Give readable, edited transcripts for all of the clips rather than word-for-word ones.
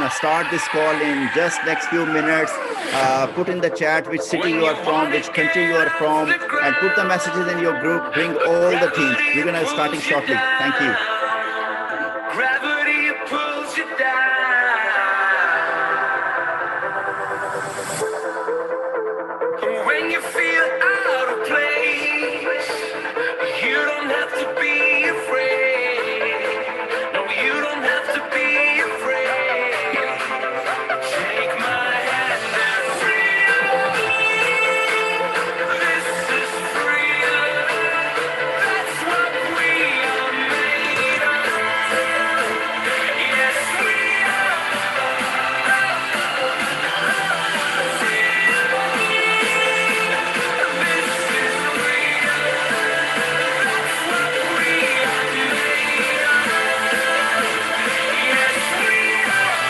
gonna start this call in just next few minutes. Put in the chat which city you are from, which country you are from, and put the messages in your group. Bring all the teams. We're gonna starting shortly. Thank you. Gravity pulls you down. When you feel out of place, you don't have to be afraid. No, you don't have to be afraid. Take my hand and freedom. This is freedom. That's what we are made of. Yes, we are. This is freedom. That's what we are made of. Yes, we are.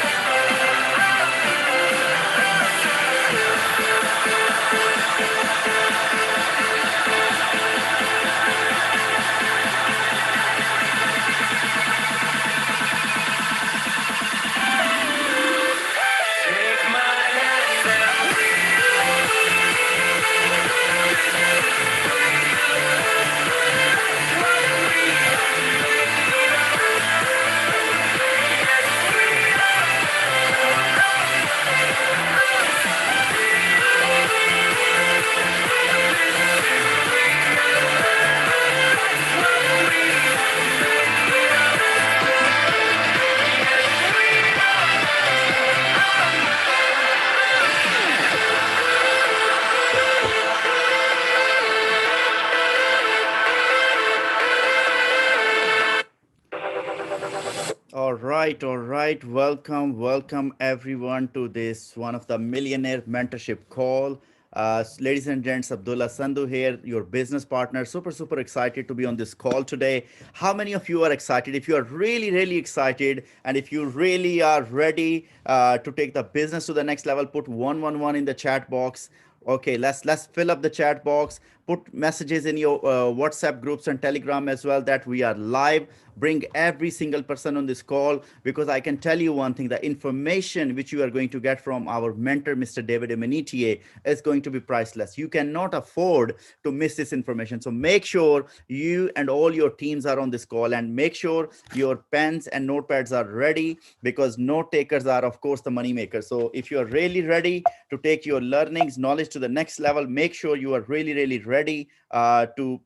Take my hand and All right. Welcome everyone to this one of the Millionaire Mentorship call. Ladies and gents, Abdullah Sandhu here, your business partner. Super excited to be on this call today. How many of you are excited? If you are really excited, and if you really are ready to take the business to the next level, put 111 in the chat box. Okay, let's fill up the chat box. Put messages in your WhatsApp groups and Telegram as well that we are live. Bring every single person on this call, because I can tell you one thing: the information which you are going to get from our mentor, Mr. David Imonitie, is going to be priceless. You cannot afford to miss this information. So make sure you and all your teams are on this call, and make sure your pens and notepads are ready, because note takers are, of course, the money makers. So if you are really ready to take your learnings, knowledge to the next level, make sure you are really ready to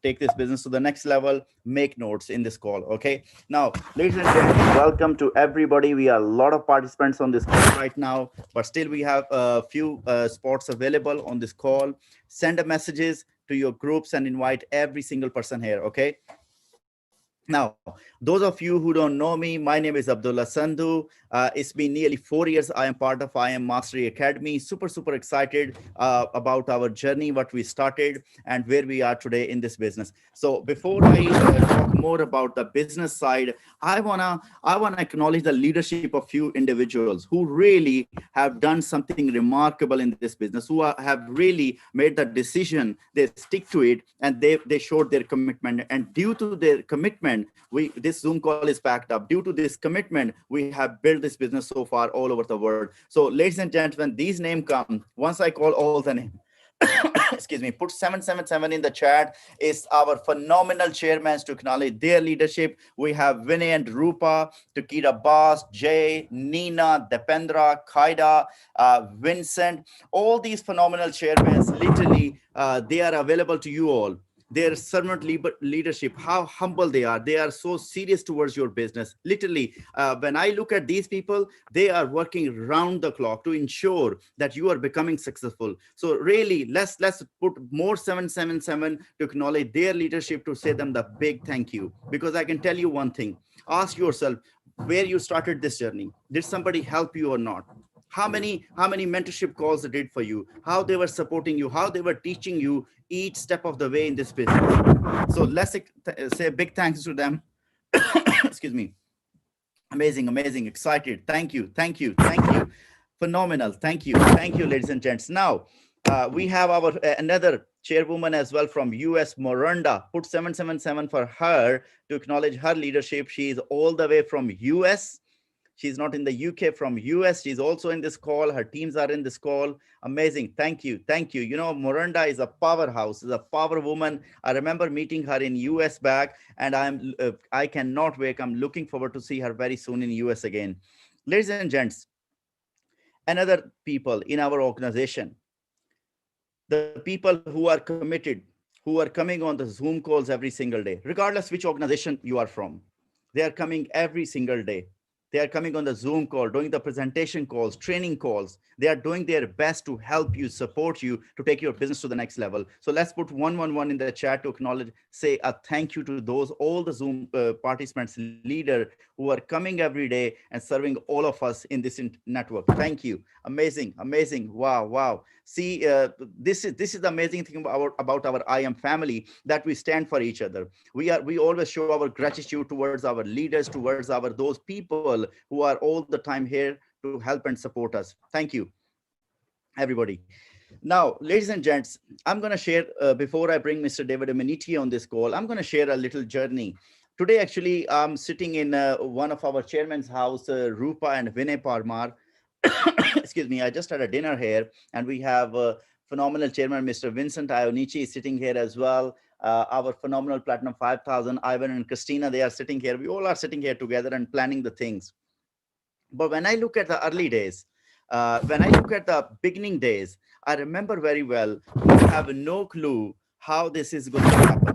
take this business to the next level. Make notes in this call. Okay, now, ladies and gentlemen, welcome to everybody. We are a lot of participants on this call right now, but still we have a few spots available on this call. Send a messages to your groups and invite every single person here. Okay, now, those of you who don't know me, my name is Abdullah Sandhu. It's been nearly 4 years. I am part of I Am Mastery Academy. Super excited about our journey, what we started, and where we are today in this business. So before I talk more about the business side, I wanna acknowledge the leadership of few individuals who really have done something remarkable in this business, who have really made the decision, they stick to it, and they showed their commitment. And due to their commitment, this Zoom call is packed up. Due to this commitment, we have built this business so far all over the world. So, ladies and gentlemen, these names come once I call all the names. Excuse me, put 777 in the chat. Is our phenomenal chairmen to acknowledge their leadership. We have Vinay and Rupa, Takira Bas, Jay, Nina, Dependra, Kaida, Vincent, all these phenomenal chairmen. Literally, they are available to you all. Their servant leadership, how humble they are so serious towards your business. Literally, when I look at these people, they are working round the clock to ensure that you are becoming successful. So really, let's put more 777 to acknowledge their leadership, to say them the big thank you. Because I can tell you one thing: ask yourself where you started this journey. Did somebody help you or not? How many mentorship calls they did for you, how they were supporting you, how they were teaching you each step of the way in this business. So let's say big thanks to them. Excuse me. Amazing, excited. Thank you. Phenomenal. Thank you, ladies and gents. Now, we have our another chairwoman as well from US, Miranda. Put 777 for her to acknowledge her leadership. She is all the way from US. She's not in the UK, from US. She's also in this call. Her teams are in this call. Amazing. Thank you. Thank you. You know, Miranda is a powerhouse, is a power woman. I remember meeting her in US back, and I cannot wait. I'm looking forward to see her very soon in US again. Ladies and gents, another people in our organization, the people who are committed, who are coming on the Zoom calls every single day, regardless which organization you are from. They are coming every single day. They are coming on the Zoom call, doing the presentation calls, training calls. They are doing their best to help you, support you to take your business to the next level. So let's put 111 in the chat to acknowledge, say a thank you to those, all the Zoom participants, leader who are coming every day and serving all of us in this network. Thank you. Amazing, amazing. Wow, wow. See, this is the amazing thing about our I am family, that we stand for each other. We always show our gratitude towards our leaders, towards our those people who are all the time here to help and support us. Thank you, everybody. Now, ladies and gents, I'm going to share, before I bring Mr. David Imonitie on this call, I'm going to share a little journey. Today, actually, I'm sitting in one of our chairman's house, Rupa and Vinay Parmar. Excuse me, I just had a dinner here, and we have phenomenal chairman, Mr. Vincent Ionici, is sitting here as well. Our phenomenal Platinum 5000, Ivan and Christina, they are sitting here. We all are sitting here together and planning the things. But when I look at the early days, when I look at the beginning days, I remember very well, we have no clue how this is going to happen.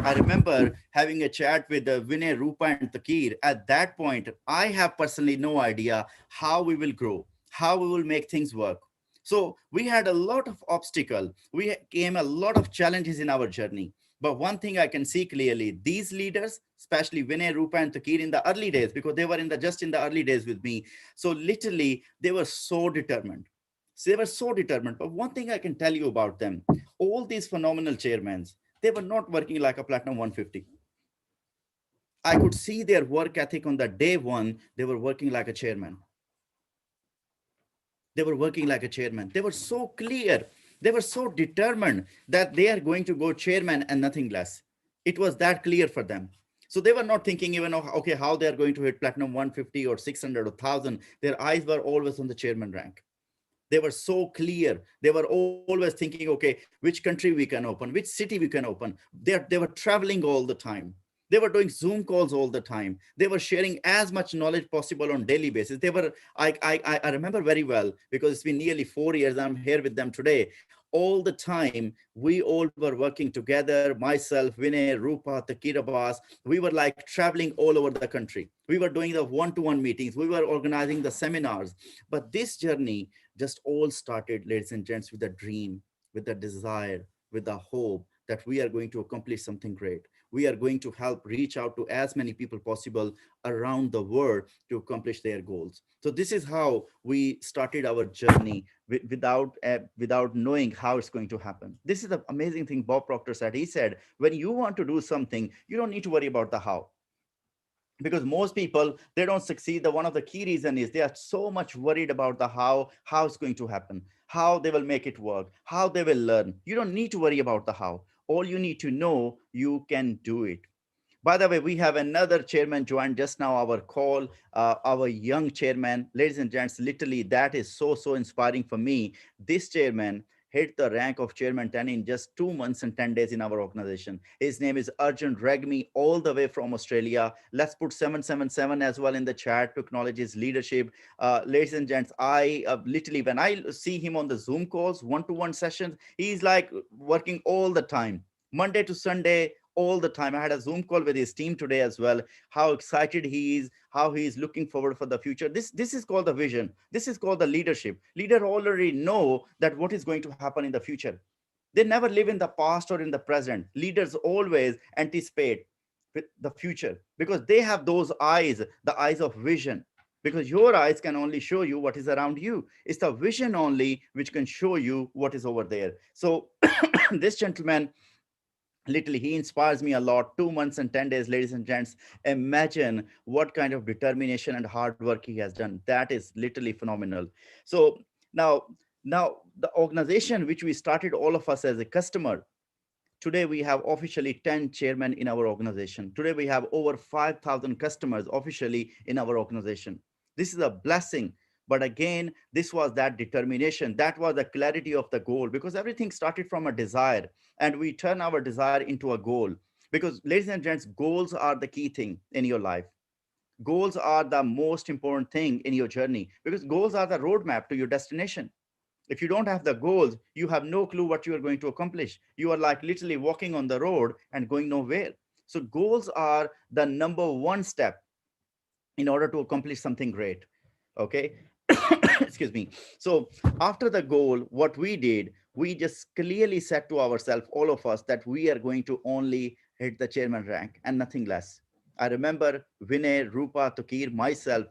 I remember having a chat with Vinay, Rupa, and Takir. At that point, I have personally no idea how we will grow, how we will make things work. So we had a lot of obstacle. We came a lot of challenges in our journey. But one thing I can see clearly, these leaders, especially Vinay, Rupa, and Takir in the early days, because they were in the just in the early days with me. So literally, they were so determined. So they were so determined. But one thing I can tell you about them, all these phenomenal chairmen, they were not working like a Platinum 150. I could see their work ethic on the day one. They were working like a chairman. They were working like a chairman. They were so clear. They were so determined that they are going to go chairman and nothing less. It was that clear for them. So they were not thinking even of, okay, how they are going to hit Platinum 150 or 600 or 1000. Their eyes were always on the chairman rank. They were so clear. They were always thinking, okay, which country we can open, which city we can open. They were traveling all the time. They were doing Zoom calls all the time. They were sharing as much knowledge possible on daily basis. They were, I remember very well, because it's been nearly 4 years. I'm here with them today. All the time, we all were working together, myself, Vinay, Rupa, Takir Abbas. We were like traveling all over the country. We were doing the one-to-one meetings. We were organizing the seminars. But this journey just all started, ladies and gents, with a dream, with a desire, with a hope that we are going to accomplish something great. We are going to help reach out to as many people possible around the world to accomplish their goals. So this is how we started our journey without knowing how it's going to happen. This is the amazing thing Bob Proctor said. He said, when you want to do something, you don't need to worry about the how, because most people, they don't succeed. The one of the key reason is they are so much worried about the how it's going to happen, how they will make it work, how they will learn. You don't need to worry about the how. All you need to know, you can do it. By the way, we have another chairman joined just now our call, our young chairman. Ladies and gents, literally that is so inspiring for me. This chairman hit the rank of chairman 10 in just 2 months and 10 days in our organization. His name is Arjun Regmi, all the way from Australia. Let's put 777 as well in the chat to acknowledge his leadership. Ladies and gents, I literally, when I see him on the Zoom calls, one-to-one sessions, he's like working all the time, Monday to Sunday, all the time. I had a Zoom call with his team today as well. How excited he is, how he is looking forward for the future. This is called the vision. This is called the leadership. Leader already know that what is going to happen in the future. They never live in the past or in the present. Leaders always anticipate with the future, because they have those eyes, the eyes of vision. Because your eyes can only show you what is around you. It's the vision only which can show you what is over there. So this gentleman, literally, he inspires me a lot. 2 months and 10 days, ladies and gents. Imagine what kind of determination and hard work he has done. That is literally phenomenal. So now, now the organization which we started, all of us as a customer, today we have officially 10 chairmen in our organization. Today we have over 5,000 customers officially in our organization. This is a blessing. But again, this was that determination. That was the clarity of the goal, because everything started from a desire and we turn our desire into a goal. Because, ladies and gents, goals are the key thing in your life. Goals are the most important thing in your journey, because goals are the roadmap to your destination. If you don't have the goals, you have no clue what you are going to accomplish. You are like literally walking on the road and going nowhere. So goals are the number one step in order to accomplish something great. Okay. Excuse me. So after the goal, what we did, we just clearly said to ourselves, all of us, that we are going to only hit the chairman rank and nothing less. I remember Vinay, Rupa, Tokir, myself,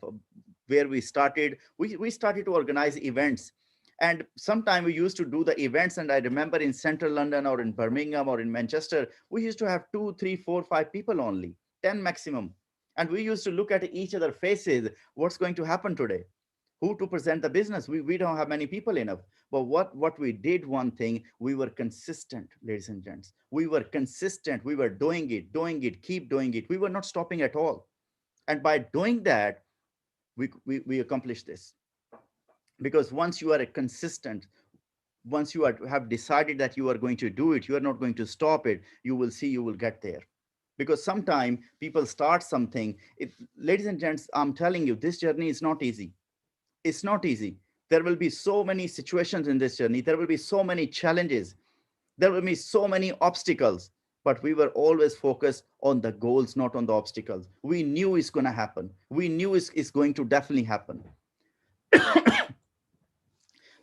where we started, we started to organize events. And sometime we used to do the events, and I remember in central London or in Birmingham or in Manchester, we used to have 2, 3, 4, 5 people only, 10 maximum. And we used to look at each other faces, what's going to happen today, who to present the business. We don't have many people enough. But what we did, one thing, we were consistent, ladies and gents. We were consistent. We were doing it, keep doing it. We were not stopping at all. And by doing that, we accomplished this. Because once you are a consistent, once you have decided that you are going to do it, you are not going to stop it, you will see you will get there. Because sometimes people start something. Ladies and gents, I'm telling you, this journey is not easy. It's not easy. There will be so many situations in this journey. There will be so many challenges. There will be so many obstacles. But we were always focused on the goals, not on the obstacles. We knew it's going to happen. We knew it's going to definitely happen.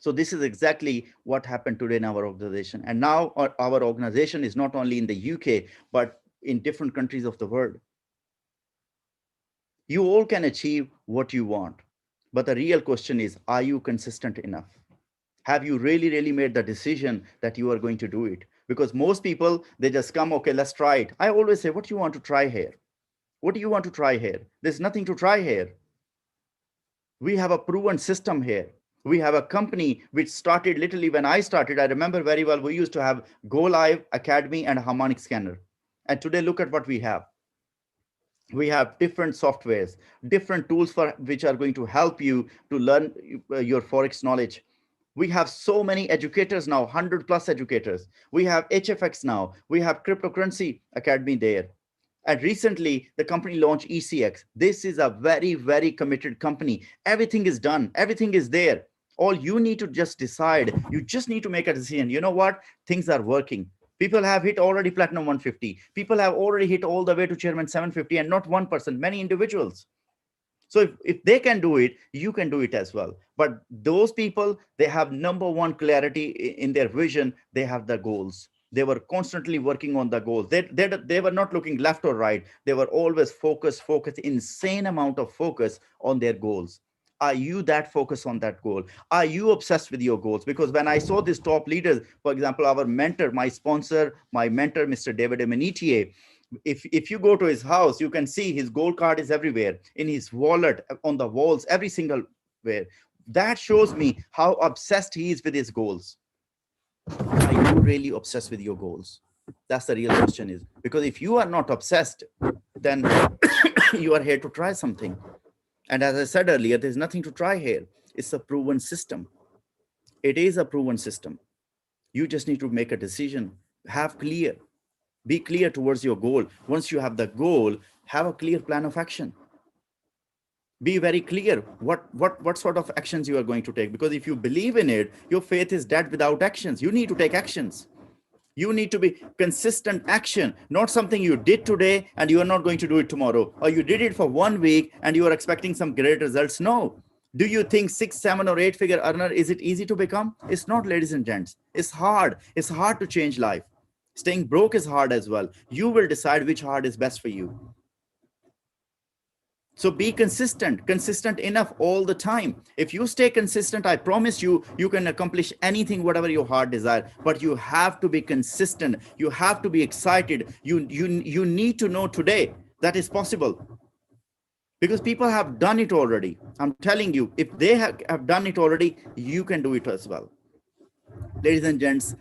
So this is exactly what happened today in our organization. And now our organization is not only in the UK, but in different countries of the world. You all can achieve what you want. But the real question is, are you consistent enough? Have you really, really made the decision that you are going to do it? Because most people, they just come, okay, let's try it. I always say, what do you want to try here? What do you want to try here? There's nothing to try here. We have a proven system here. We have a company which started literally when I started. I remember very well, we used to have Go Live, Academy, and a harmonic scanner. And today, look at what we have. We have different softwares, different tools for which are going to help you to learn your forex knowledge. We have so many educators now, 100 plus educators. We have HFX now. We have cryptocurrency academy there. And recently, the company launched ECX. This is a very, very committed company. Everything is done. Everything is there. All you need to just decide. You just need to make a decision. You know what? Things are working. People have hit already platinum 150. People have already hit all the way to chairman 750, and not one person, many individuals. So if they can do it, you can do it as well. But those people, they have number one clarity in their vision. They have the goals. They were constantly working on the goals. They were not looking left or right. They were always focused, insane amount of focus on their goals. Are you that focused on that goal? Are you obsessed with your goals? Because when I saw these top leaders, for example, our mentor, my sponsor, my mentor, Mr. David Imonitie, if you go to his house, you can see his gold card is everywhere, in his wallet, on the walls, every single where. That shows me how obsessed he is with his goals. Are you really obsessed with your goals? That's the real question is. Because if you are not obsessed, then you are here to try something. And as I said earlier, there's nothing to try here. It's a proven system. It is a proven system. You just need to make a decision. Be clear towards your goal. Once you have the goal, have a clear plan of action. Be very clear what sort of actions you are going to take. Because if you believe in it, your faith is dead without actions. You need to take actions. You need to be consistent action, not something you did today and you are not going to do it tomorrow, or you did it for 1 week and you are expecting some great results. No. Do you think 6, 7, or 8 figure earner, is it easy to become? It's not, ladies and gents. It's hard. It's hard to change life. Staying broke is hard as well. You will decide which hard is best for you. So be consistent enough all the time. If you stay consistent, I promise you, you can accomplish anything, whatever your heart desire. But you have to be consistent. You have to be excited. You need to know today that is possible. Because people have done it already. I'm telling you, if they have done it already, you can do it as well. Ladies and gents,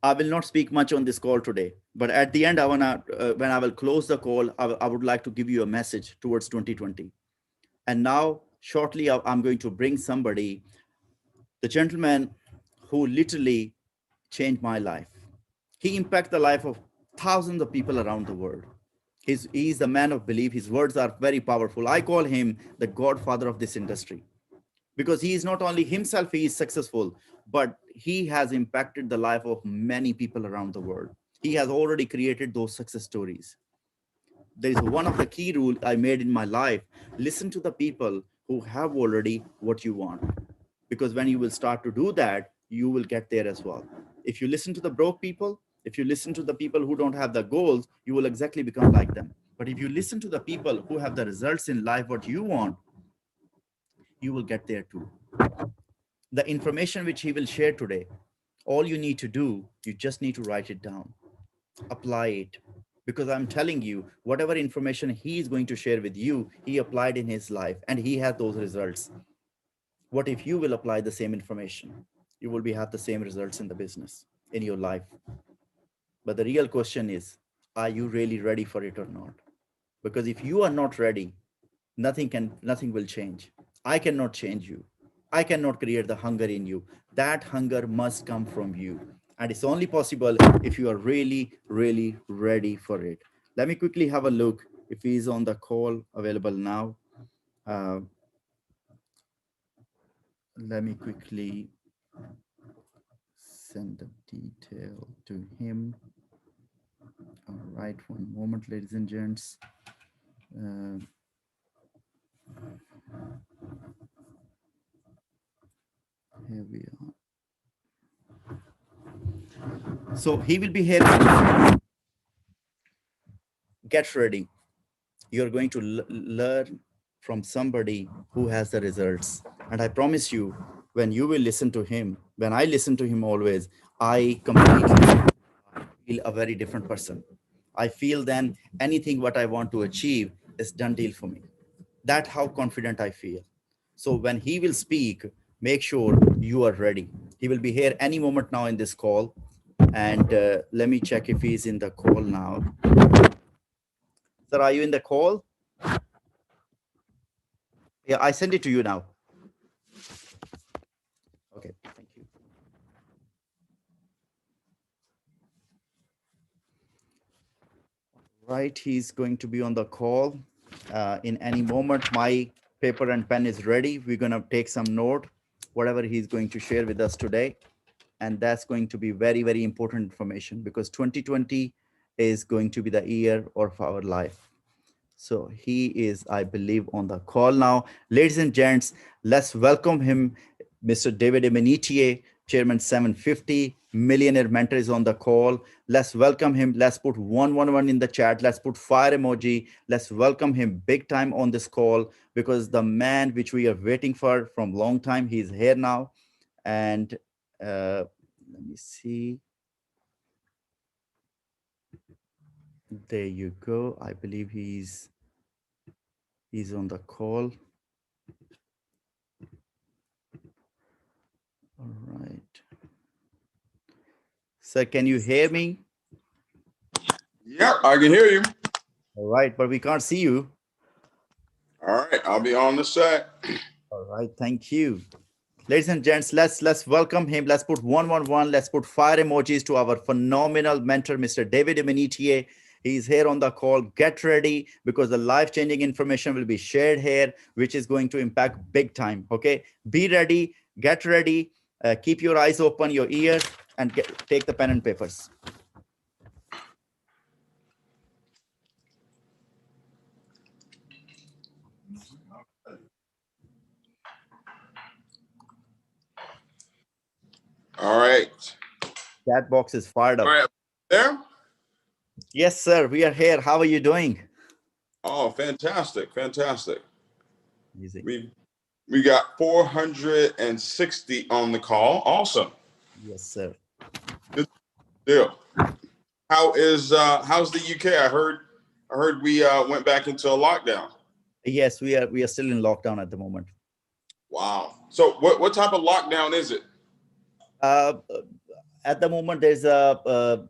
I will not speak much on this call today, but at the end, when I will close the call, I would like to give you a message towards 2020. And now Shortly, I'm going to bring somebody, the gentleman who literally changed my life. He impacted the life of thousands of people around the world. He's the man of belief. His words are very powerful. I call him the godfather of this industry because he is not only himself, he is successful, but he has impacted the life of many people around the world. He has already created those success stories. There is one of the key rules I made in my life: listen to the people who have already what you want. Because when you will start to do that, you will get there as well. If you listen to the broke people, if you listen to the people who don't have the goals, you will exactly become like them. But if you listen to the people who have the results in life, what you want, you will get there too. The information which he will share today, all you need to do, you just need to write it down, apply it. Because I'm telling you, whatever information he is going to share with you, he applied in his life and he had those results. What if you will apply the same information? You will be have the same results in the business, in your life. But the real question is, are you really ready for it or not? Because if you are not ready, nothing will change. I cannot change you. I cannot create the hunger in you. That hunger must come from you. And it's only possible if you are really, really ready for it. Let me quickly have a look if he is on the call available now. Uh, let me quickly send the detail to him. All right, one moment, ladies and gents. Uh, here we are. So he will be here. Get ready. You're going to learn from somebody who has the results. And I promise you, when you will listen to him, when I listen to him always, I completely feel a very different person. I feel then anything what I want to achieve is done deal for me. That's how confident I feel. So when he will speak, make sure you are ready. He will be here any moment now in this call. And let me check if he's in the call now. Sir, are you in the call? Yeah, I send it to you now. Okay, thank you. Right, he's going to be on the call in any moment. My paper and pen is ready. We're going to take some note, whatever he's going to share with us today. And that's going to be very, very important information because 2020 is going to be the year of our life. So he is, I believe, on the call now. Ladies and gents, let's welcome him, Mr. David Imonitie, Chairman 750, Millionaire Mentor is on the call. Let's welcome him. Let's put 111 in the chat. Let's put fire emoji. Let's welcome him big time on this call because the man which we are waiting for from long time, he's here now. And let me see. There you go. I believe he's on the call. All right. Sir, can you hear me? Yep, I can hear you. All right, but we can't see you. All right, I'll be on the set. All right, thank you. Ladies and gents, let's welcome him. Let's put 111. Let's put fire emojis to our phenomenal mentor, Mr. David Imonitie. He's here on the call. Get ready because the life-changing information will be shared here, which is going to impact big time. Okay, be ready. Get ready. Keep your eyes open, your ears, and take the pen and papers. All right. That box is fired up. All right. There? Yes, sir. We are here. How are you doing? Oh, fantastic. Fantastic. Amazing. We got 460 on the call. Awesome. Yes, sir. Good deal. How's the UK? I heard we went back into a lockdown. Yes, we are still in lockdown at the moment. Wow. So what type of lockdown is it? At the moment, there's the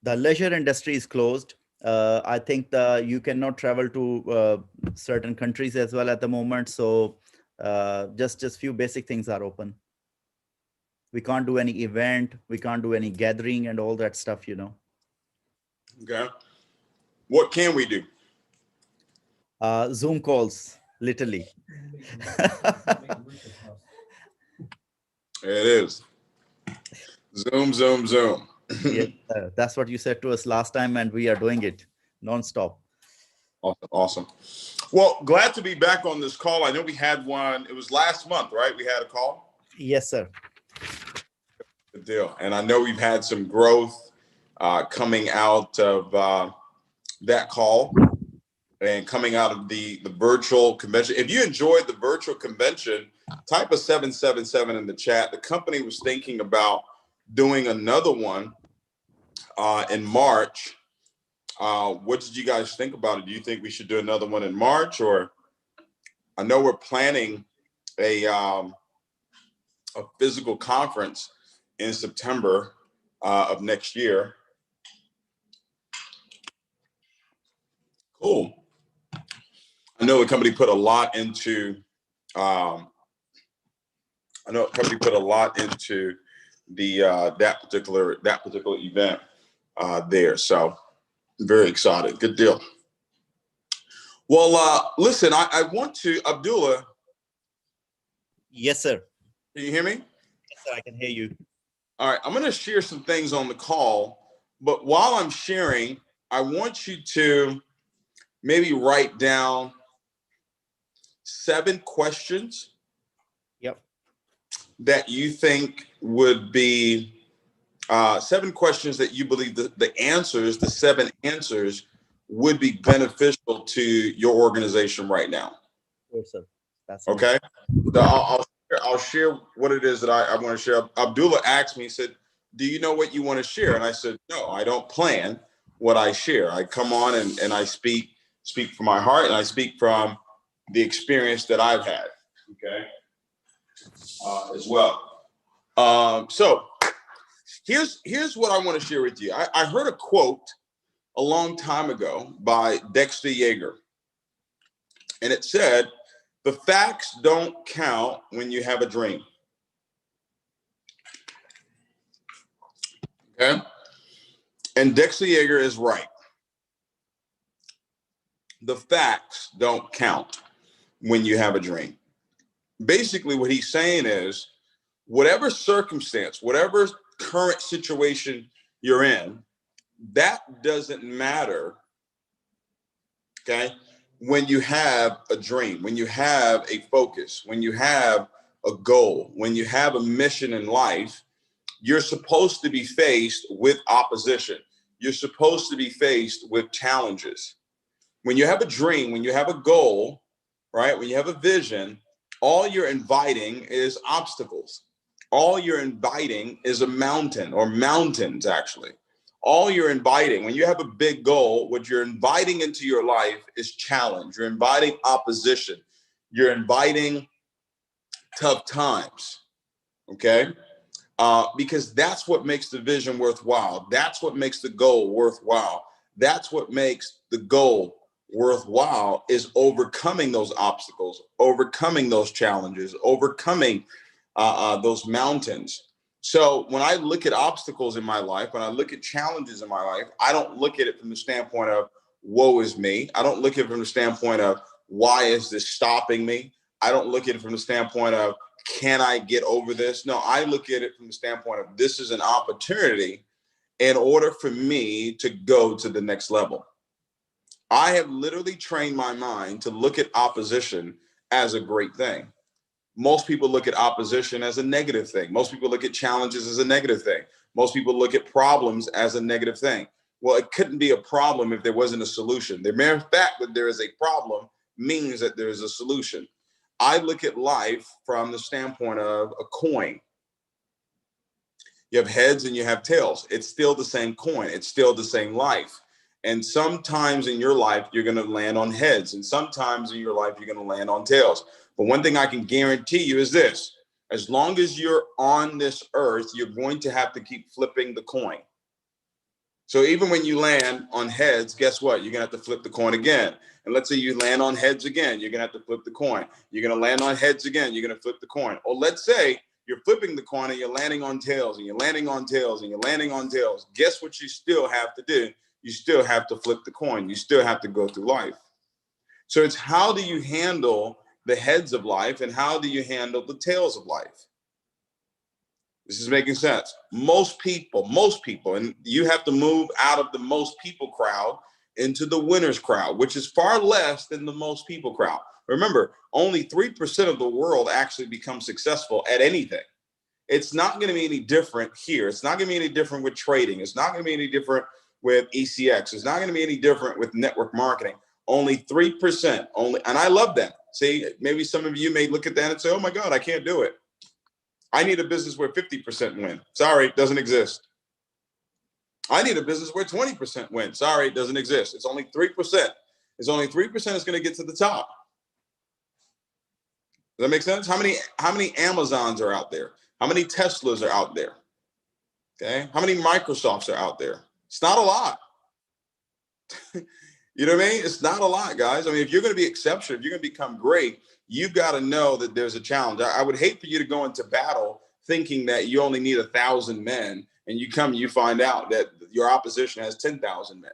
leisure industry is closed. I think you cannot travel to certain countries as well at the moment. So just few basic things are open. We can't do any event. We can't do any gathering and all that stuff, Okay. What can we do? Zoom calls, literally. It is. Zoom, zoom, zoom. Yes, that's what you said to us last time, and we are doing it non-stop. Awesome. Awesome. Well, glad to be back on this call. I know we had one. It was last month, right? We had a call. Yes, sir. Good deal. And I know we've had some growth coming out of that call and coming out of the virtual convention. If you enjoyed the virtual convention, type a 777 in the chat. The company was thinking about doing another one in March. What did you guys think about it? Do you think we should do another one in March? Or I know we're planning a physical conference in September of next year. Cool. I know the company put a lot into the that particular event there. So very excited. Good deal. Well, listen, I want to, Abdullah. Yes, sir. Can you hear me? Yes, sir. I can hear you. All right. I'm going to share some things on the call, but while I'm sharing, I want you to maybe write down 7 questions. Yep. That you think would be 7 questions that you believe the 7 answers would be beneficial to your organization right now. Sure, sir. That's okay. So I'll share what it is that I want to share. Abdullah asked me, he said, do you know what you want to share? And I said, no, I don't plan what I share. I come on and I speak from my heart, and I speak from the experience that I've had. Okay. As well. So here's what I want to share with you. I heard a quote a long time ago by Dexter Yeager, and it said, "The facts don't count when you have a dream." Okay, and Dexter Yeager is right. The facts don't count when you have a dream. Basically, what he's saying is, whatever circumstance, whatever current situation you're in, that doesn't matter, okay, when you have a dream, when you have a focus, when you have a goal, when you have a mission in life. You're supposed to be faced with opposition. You're supposed to be faced with challenges. When you have a dream, when you have a goal, right, when you have a vision, all you're inviting is obstacles. All you're inviting is a mountain, or mountains, actually. All you're inviting, when you have a big goal, what you're inviting into your life is challenge. You're inviting opposition. You're inviting tough times, okay? Because that's what makes the vision worthwhile. That's what makes the goal worthwhile. That's what makes the goal worthwhile, is overcoming those obstacles, overcoming those challenges, overcoming those mountains. So when I look at obstacles in my life, when I look at challenges in my life, I don't look at it from the standpoint of woe is me. I don't look at it from the standpoint of why is this stopping me? I don't look at it from the standpoint of can I get over this? No, I look at it from the standpoint of this is an opportunity in order for me to go to the next level. I have literally trained my mind to look at opposition as a great thing. Most people look at opposition as a negative thing. Most people look at challenges as a negative thing. Most people look at problems as a negative thing. Well, it couldn't be a problem if there wasn't a solution. The mere fact that there is a problem means that there is a solution. I look at life from the standpoint of a coin. You have heads and you have tails. It's still the same coin. It's still the same life. And sometimes in your life, you're going to land on heads. And sometimes in your life, you're going to land on tails. But one thing I can guarantee you is this: as long as you're on this earth, you're going to have to keep flipping the coin. So even when you land on heads, guess what? You're going to have to flip the coin again. And let's say you land on heads again, you're going to have to flip the coin. You're going to land on heads again, you're going to flip the coin. Or let's say you're flipping the coin and you're landing on tails and you're landing on tails and you're landing on tails. Guess what you still have to do? You still have to flip the coin. You still have to go through life. So it's how do you handle the heads of life and how do you handle the tails of life? This is making sense. Most people, and you have to move out of the most people crowd into the winners crowd, which is far less than the most people crowd. Remember, only 3% of the world actually become successful at anything. It's not going to be any different here. It's not going to be any different with trading. It's not going to be any different with ECX. It's not going to be any different with network marketing. Only 3%. Only, and I love that. See, maybe some of you may look at that and say, oh my God, I can't do it. I need a business where 50% win. Sorry, it doesn't exist. I need a business where 20% win. Sorry, it doesn't exist. It's only 3%. It's only 3% that's going to get to the top. Does that make sense? How many Amazons are out there? How many Teslas are out there? Okay. How many Microsofts are out there? It's not a lot. You know what I mean? It's not a lot, guys. I mean, if you're going to be exceptional, if you're going to become great, you've got to know that there's a challenge. I would hate for you to go into battle thinking that you only need 1,000 men, and you find out that your opposition has 10,000 men.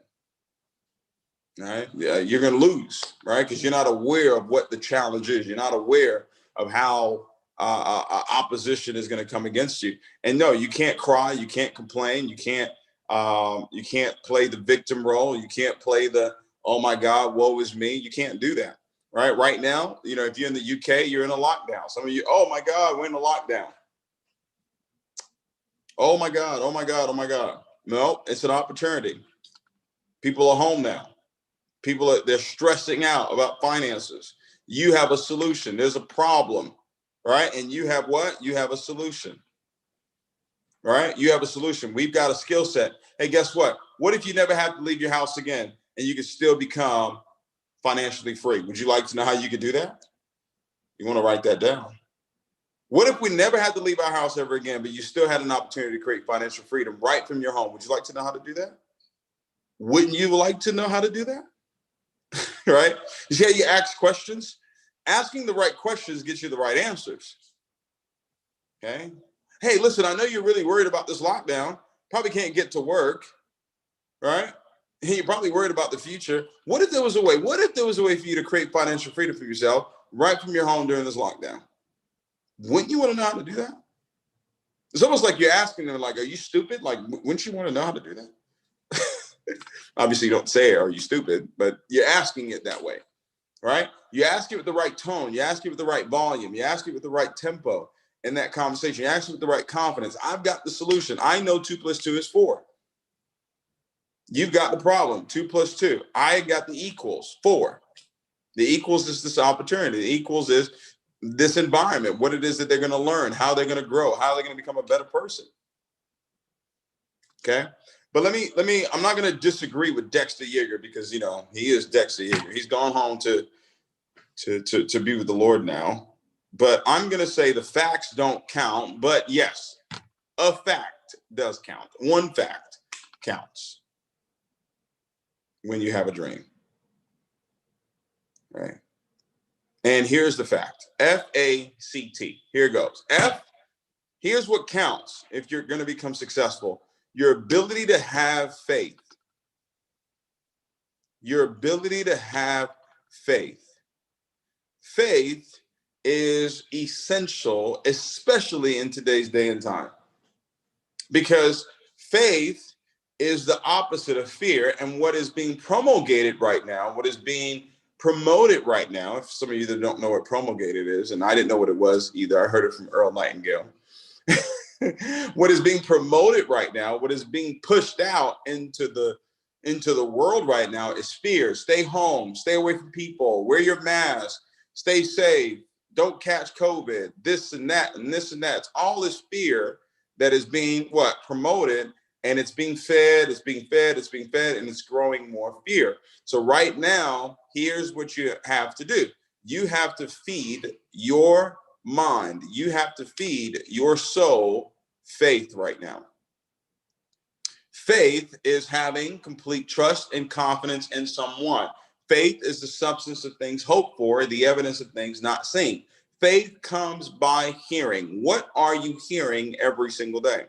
All right, you're going to lose, right? Because you're not aware of what the challenge is. You're not aware of how opposition is going to come against you. And no, you can't cry, you can't complain, you can't play the victim role, you can't play the oh my God, woe is me. You can't do that. Right now, you know, if you're in the UK, you're in a lockdown. Some of you, oh my God, we're in a lockdown. Oh my God, oh my God, oh my God. No, it's an opportunity. People are home now. They're stressing out about finances. You have a solution. There's a problem, right? And you have what? You have a solution, right? You have a solution. We've got a skill set. Hey, guess what? What if you never have to leave your house again and you can still become financially free? Would you like to know how you could do that? You want to write that down. What if we never had to leave our house ever again, but you still had an opportunity to create financial freedom right from your home? Would you like to know how to do that? Wouldn't you like to know how to do that? Right? You see how you ask questions? Asking the right questions gets you the right answers. Okay. Hey, listen, I know you're really worried about this lockdown. Probably can't get to work, right? You're probably worried about the future. What if there was a way? What if there was a way for you to create financial freedom for yourself right from your home during this lockdown? Wouldn't you want to know how to do that? It's almost like you're asking them, like, are you stupid? Like, wouldn't you want to know how to do that? Obviously, you don't say, are you stupid? But you're asking it that way, right? You ask it with the right tone. You ask it with the right volume. You ask it with the right tempo in that conversation. You ask it with the right confidence. I've got the solution. I know 2 + 2 is 4. You've got the problem, 2 + 2. I got the equals, 4. The equals is this opportunity. The equals is this environment, what it is that they're going to learn, how they're going to grow, how they're going to become a better person. Okay. But let me, I'm not going to disagree with Dexter Yeager because, you know, he is Dexter Yeager. He's gone home to be with the Lord now. But I'm going to say the facts don't count. But yes, a fact does count. One fact counts when you have a dream. Right. And here's the fact. FACT. Here it goes. Here's what counts if you're going to become successful. Your ability to have faith. Your ability to have faith. Faith is essential, especially in today's day and time. Because faith is the opposite of fear. And what is being promulgated right now, what is being promoted right now, if some of you that don't know what promulgated is, and I didn't know what it was either, I heard it from Earl Nightingale. What is being promoted right now, what is being pushed out into the world right now is fear. Stay home, stay away from people, wear your mask, stay safe, don't catch COVID, this and that, and this and that. It's all this fear that is being promoted, and it's being fed, it's being fed, it's being fed, and it's growing more fear. So right now, here's what you have to do. You have to feed your mind. You have to feed your soul faith right now. Faith is having complete trust and confidence in someone. Faith is the substance of things hoped for, the evidence of things not seen. Faith comes by hearing. What are you hearing every single day?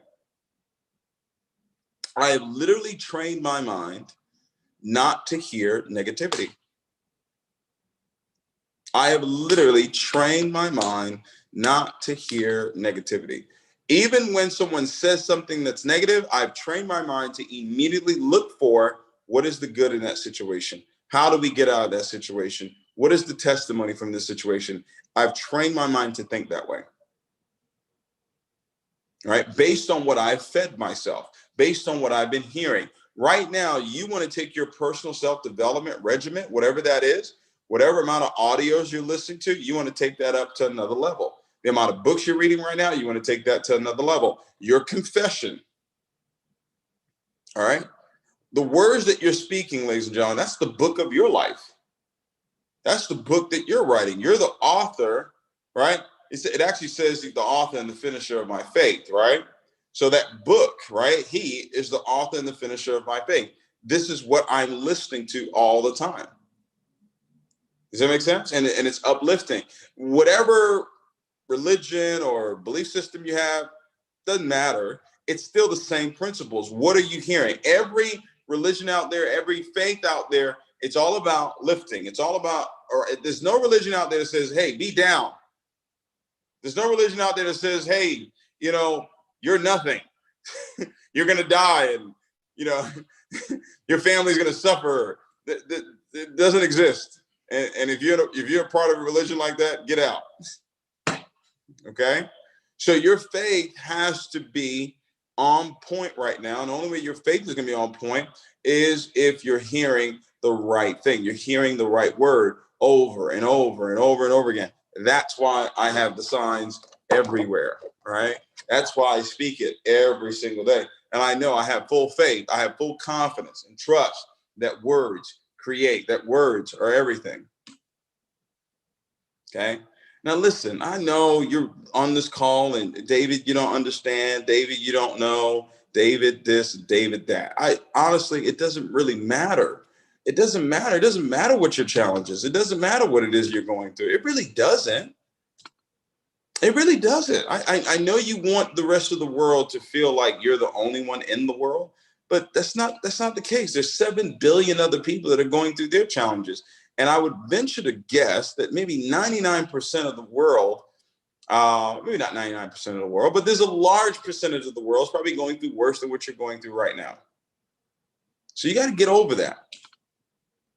I have literally trained my mind not to hear negativity. I have literally trained my mind not to hear negativity. Even when someone says something that's negative, I've trained my mind to immediately look for what is the good in that situation? How do we get out of that situation? What is the testimony from this situation? I've trained my mind to think that way, right? Based on what I've fed myself, based on what I've been hearing. Right now, you want to take your personal self-development regimen, whatever that is, whatever amount of audios you're listening to, you want to take that up to another level. The amount of books you're reading right now, you want to take that to another level. Your confession, all right? The words that you're speaking, ladies and gentlemen, that's the book of your life. That's the book that you're writing. You're the author, right? It actually says the author and the finisher of my faith, right? So that book, right? He is the author and the finisher of my faith. This is what I'm listening to all the time. Does that make sense? And it's uplifting. Whatever religion or belief system you have, doesn't matter. It's still the same principles. What are you hearing? Every religion out there, every faith out there, it's all about lifting. It's all about, or there's no religion out there that says, hey, be down. There's no religion out there that says, hey, you're nothing. You're going to die and, your family's going to suffer. It doesn't exist. And if you're a part of a religion like that, get out. Okay? So your faith has to be on point right now. And the only way your faith is going to be on point is if you're hearing the right thing. You're hearing the right word over and over and over and over again. That's why I have the signs everywhere, right? That's why I speak it every single day. And I know I have full faith. I have full confidence and trust that words create, that words are everything. Okay? Now, listen, I know you're on this call and David, you don't understand. David, you don't know. David, this, David, that. Honestly, it doesn't really matter. It doesn't matter. It doesn't matter what your challenge is. It doesn't matter what it is you're going through. It really doesn't. It really doesn't. I know you want the rest of the world to feel like you're the only one in the world, but that's not the case. There's 7 billion other people that are going through their challenges. And I would venture to guess that maybe 99% of the world, maybe not 99% of the world, but there's a large percentage of the world is probably going through worse than what you're going through right now. So you got to get over that.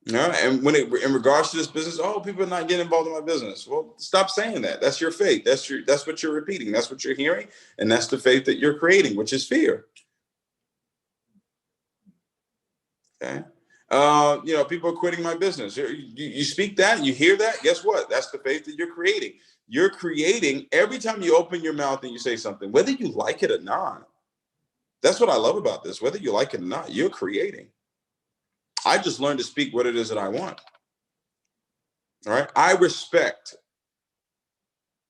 And in regards to this business, people are not getting involved in my business. Well, stop saying that. That's your faith. That's what you're repeating. That's what you're hearing. And that's the faith that you're creating, which is fear. Okay. People are quitting my business. You speak that, you hear that. Guess what? That's the faith that you're creating. You're creating every time you open your mouth and you say something, whether you like it or not. That's what I love about this. Whether you like it or not, you're creating. I just learned to speak what it is that I want. All right. I respect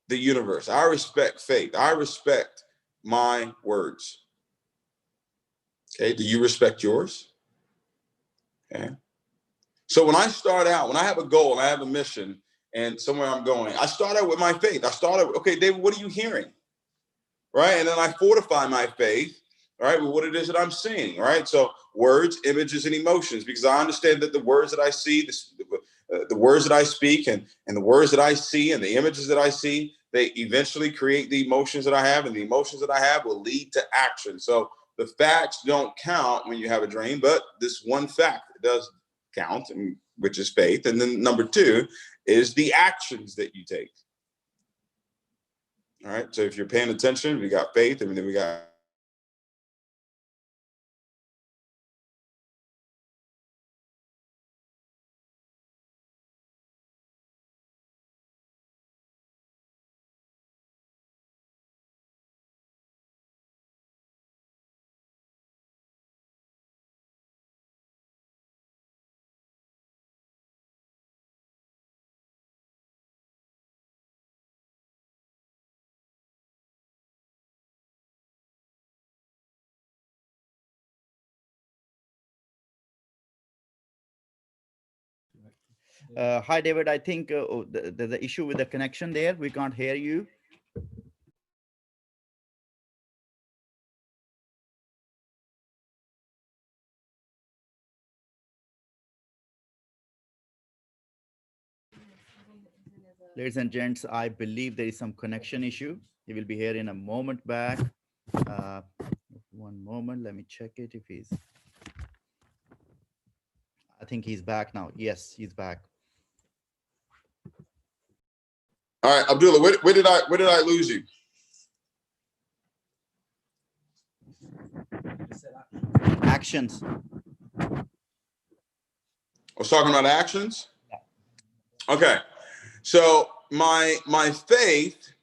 the universe. I respect faith. I respect my words. Okay. Do you respect yours? Okay. So when I start out, when I have a goal and I have a mission and somewhere I'm going, I start out with my faith. I start out, okay, David, what are you hearing? Right. And then I fortify my faith, right, with what it is that I'm seeing. Right. So words, images, and emotions, because I understand that the words that I see, the words that I speak and the words that I see and the images that I see, they eventually create the emotions that I have, and the emotions that I have will lead to action. So the facts don't count when you have a dream, but this one fact does count, which is faith. And then number 2 is the actions that you take. All right. So if you're paying attention, we got faith, and then we got Hi, David. I think the issue with the connection there. We can't hear you. Ladies and gents, I believe there is some connection issue. He will be here in a moment back. Uh, one moment. Let me check it if he's. I think he's back now. Yes, he's back. All right, Abdullah, where did I lose you? Actions. I was talking about actions. Okay, so my faith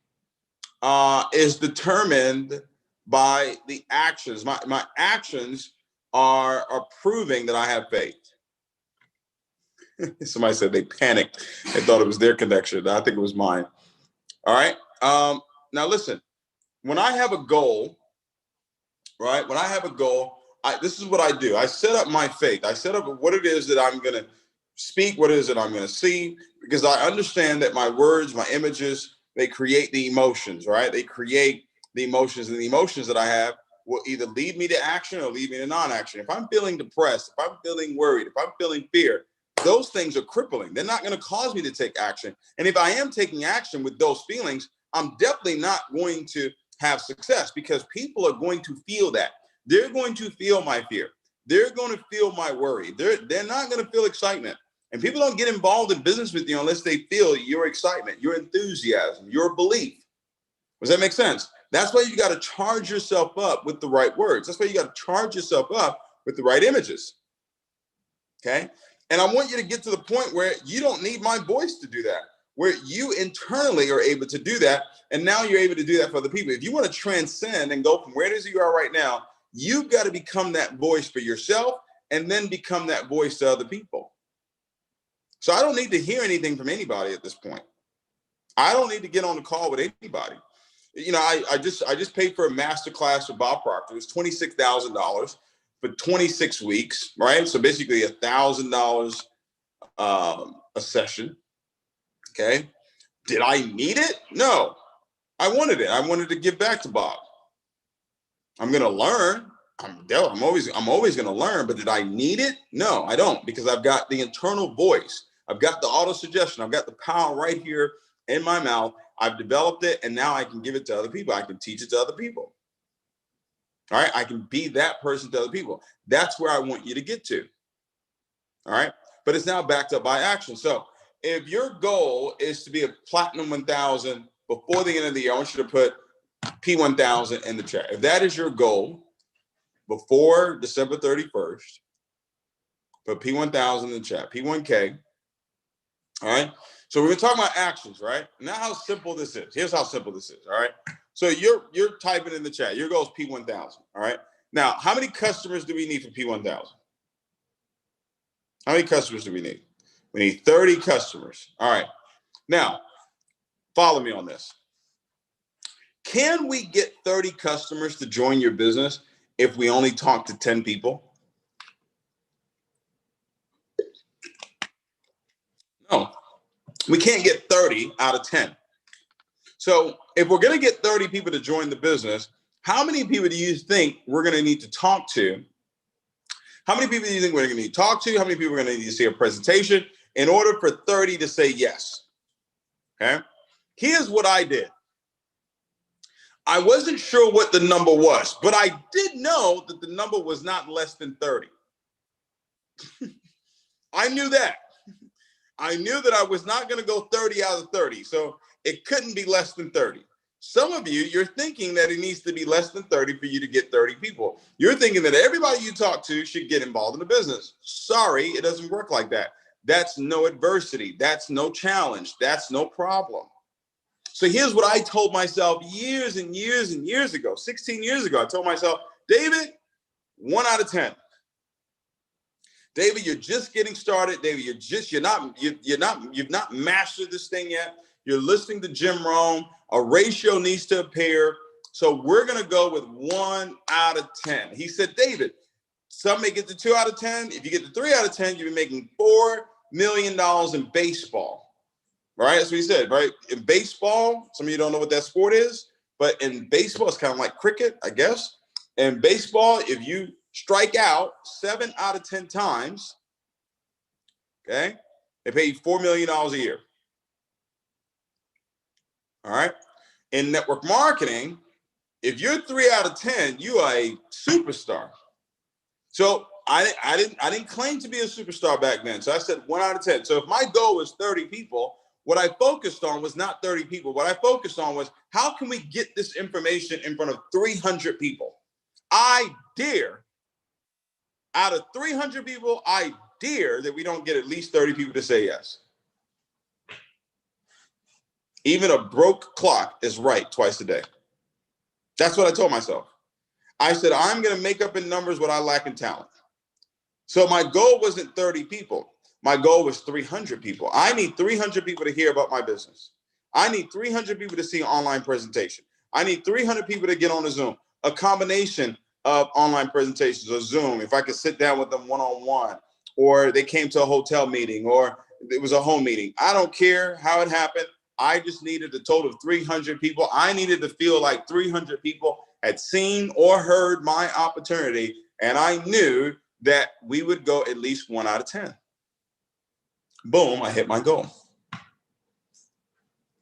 is determined by the actions. My actions are proving that I have faith. Somebody said they panicked. They thought it was their connection. I think it was mine. All right. Now listen, when I have a goal, right? When I have a goal, this is what I do. I set up my faith. I set up what it is that I'm going to speak, what it is that I'm going to see, because I understand that my words, my images, they create the emotions, right? They create the emotions, and the emotions that I have will either lead me to action or lead me to non-action. If I'm feeling depressed, if I'm feeling worried, if I'm feeling fear, those things are crippling. They're not going to cause me to take action. And if I am taking action with those feelings, I'm definitely not going to have success, because people are going to feel that. They're going to feel my fear. They're going to feel my worry. They're not going to feel excitement. And people don't get involved in business with you unless they feel your excitement, your enthusiasm, your belief. Does that make sense? That's why you got to charge yourself up with the right words. That's why you got to charge yourself up with the right images. Okay. And I want you to get to the point where you don't need my voice to do that, where you internally are able to do that. And now you're able to do that for other people. If you want to transcend and go from where it is you are right now, you've got to become that voice for yourself and then become that voice to other people. So I don't need to hear anything from anybody at this point. I don't need to get on the call with anybody. You know, I just paid for a master class with Bob Proctor. It was $26,000 for 26 weeks, right? So basically $1,000 a session. Okay. Did I need it? No, I wanted it. I wanted to give back to Bob. I'm going to learn. I'm always going to learn, but did I need it? No, I don't, because I've got the internal voice. I've got the auto suggestion. I've got the power right here in my mouth. I've developed it, and now I can give it to other people. I can teach it to other people. All right. I can be that person to other people. That's where I want you to get to. All right. But it's now backed up by action. So if your goal is to be a platinum 1000 before the end of the year, I want you to put P1000 in the chat. If that is your goal before December 31st, put P1000 in the chat, P1K. All right. So we're talking about actions, right? Now how simple this is. Here's how simple this is. All right. So you're typing in the chat. Your goal is P1000. All right. Now, how many customers do we need for P1000? How many customers do we need? We need 30 customers. All right. Now, follow me on this. Can we get 30 customers to join your business if we only talk to 10 people? No, we can't get 30 out of 10. So if we're going to get 30 people to join the business, how many people do you think we're going to need to talk to? How many people do you think we're going to need to talk to? How many people are going to need to see a presentation in order for 30 to say yes? Okay. Here's what I did. I wasn't sure what the number was, but I did know that the number was not less than 30. I knew that. I knew that I was not going to go 30 out of 30. So it couldn't be less than 30. Some of you, you're thinking that it needs to be less than 30 for you to get 30 people. You're thinking that everybody you talk to should get involved in the business. Sorry, it doesn't work like that. That's no adversity. That's no challenge. That's no problem. So here's what I told myself years and years and years ago, 16 years ago. I told myself, David, 1 out of 10. David, you're just getting started. David, you've not mastered this thing yet. You're listening to Jim Rohn. A ratio needs to appear. So we're going to go with 1 out of 10. He said, David, some may get to 2 out of 10. If you get to 3 out of 10, you'll be making $4 million in baseball, right? That's what he said, right? In baseball, some of you don't know what that sport is, but in baseball, it's kind of like cricket, I guess. In baseball, if you strike out 7 out of 10 times, okay, they pay you $4 million a year. All right. In network marketing, if you're 3 out of 10, you are a superstar. So I didn't claim to be a superstar back then. So I said 1 out of 10. So if my goal was 30 people, what I focused on was not 30 people. What I focused on was, how can we get this information in front of 300 people? I dare, out of 300 people, I dare that we don't get at least 30 people to say yes. Even a broke clock is right twice a day. That's what I told myself. I said, I'm going to make up in numbers what I lack in talent. So my goal wasn't 30 people. My goal was 300 people. I need 300 people to hear about my business. I need 300 people to see an online presentation. I need 300 people to get on a Zoom, a combination of online presentations or Zoom. If I could sit down with them one-on-one, or they came to a hotel meeting, or it was a home meeting. I don't care how it happened. I just needed a total of 300 people. I needed to feel like 300 people had seen or heard my opportunity, and I knew that we would go at least 1 out of 10. Boom, I hit my goal.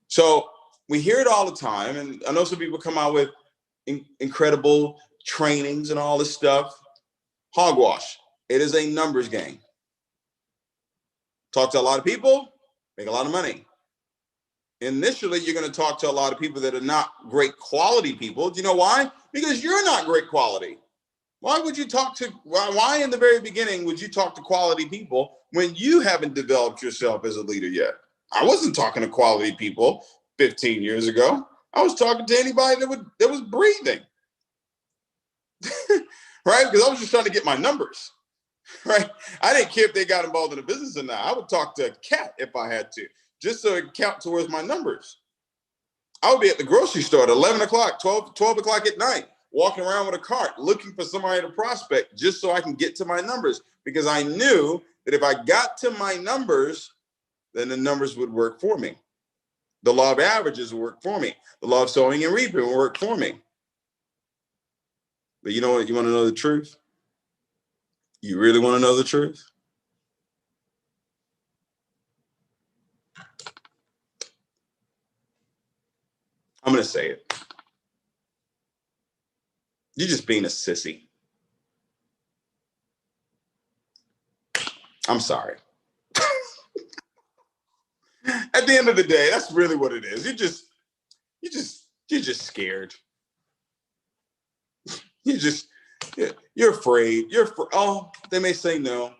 So we hear it all the time, and I know some people come out with incredible trainings and all this stuff. Hogwash. It is a numbers game. Talk to a lot of people, make a lot of money. Initially, you're going to talk to a lot of people that are not great quality people. Do you know why? Because you're not great quality. Why would you talk to, why in the very beginning would you talk to quality people when you haven't developed yourself as a leader yet? I wasn't talking to quality people 15 years ago. I was talking to anybody that was breathing, right? Because I was just trying to get my numbers, right? I didn't care if they got involved in the business or not. I would talk to a cat if I had to, just so it count towards my numbers. I would be at the grocery store at 11 o'clock, 12 o'clock at night, walking around with a cart, looking for somebody to prospect just so I can get to my numbers, because I knew that if I got to my numbers, then the numbers would work for me. The law of averages would work for me. The law of sowing and reaping would work for me. But you know what? You want to know the truth? You really want to know the truth? I'm going to say it. You're just being a sissy. I'm sorry. At the end of the day, that's really what it is. You're just scared. You're afraid. Oh, they may say no.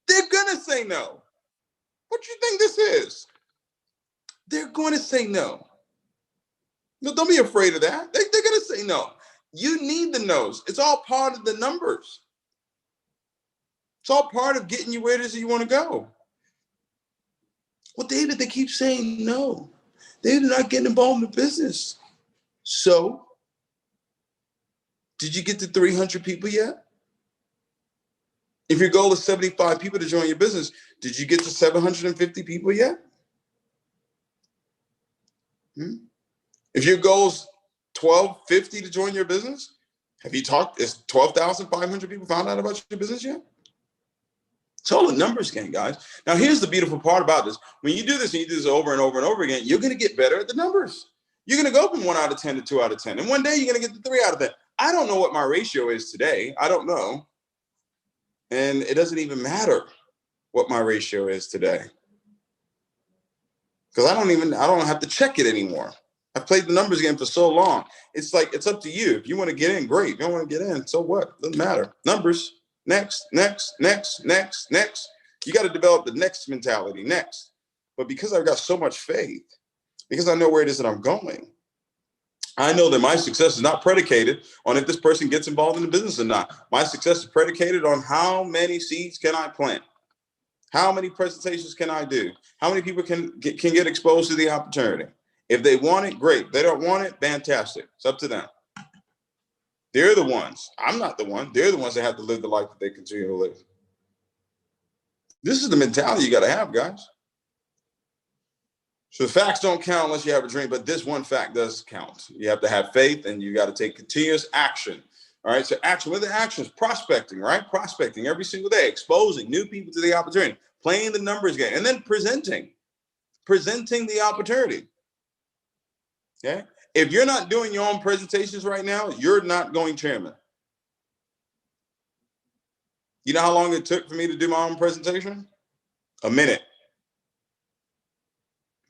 They're gonna say no. What do you think this is? They're going to say no. No, don't be afraid of that. They're gonna say no. You need the no's. It's all part of the numbers. It's all part of getting you where it is that you want to go. Well, David, they keep saying no. They're not getting involved in the business. So, did you get to 300 people yet? If your goal is 75 people to join your business, did you get to 750 people yet? If your goal is 1,250 to join your business, have you talked? Is 12,500 people found out about your business yet? It's all a numbers game, guys. Now, here's the beautiful part about this. When you do this and you do this over and over and over again, you're going to get better at the numbers. You're going to go from 1 out of 10 to 2 out of 10. And one day you're going to get to 3 out of 10. I don't know what my ratio is today. I don't know. And it doesn't even matter what my ratio is today, because I don't have to check it anymore. I've played the numbers game for so long. It's like, it's up to you. If you want to get in, great. If you don't want to get in, so what? Doesn't matter. Numbers. Next. You got to develop the next mentality, next. But because I've got so much faith, because I know where it is that I'm going, I know that my success is not predicated on if this person gets involved in the business or not. My success is predicated on how many seeds can I plant? How many presentations can I do? How many people can get exposed to the opportunity? If they want it, great. If they don't want it, fantastic. It's up to them. They're the ones. I'm not the one. They're the ones that have to live the life that they continue to live. This is the mentality you got to have, guys. So the facts don't count unless you have a dream, but this one fact does count. You have to have faith, and you got to take continuous action. All right, so action. What are the actions? Prospecting, right? Prospecting every single day, exposing new people to the opportunity, playing the numbers game, and then presenting the opportunity. Okay. If you're not doing your own presentations right now, you're not going chairman. You know how long it took for me to do my own presentation? A minute.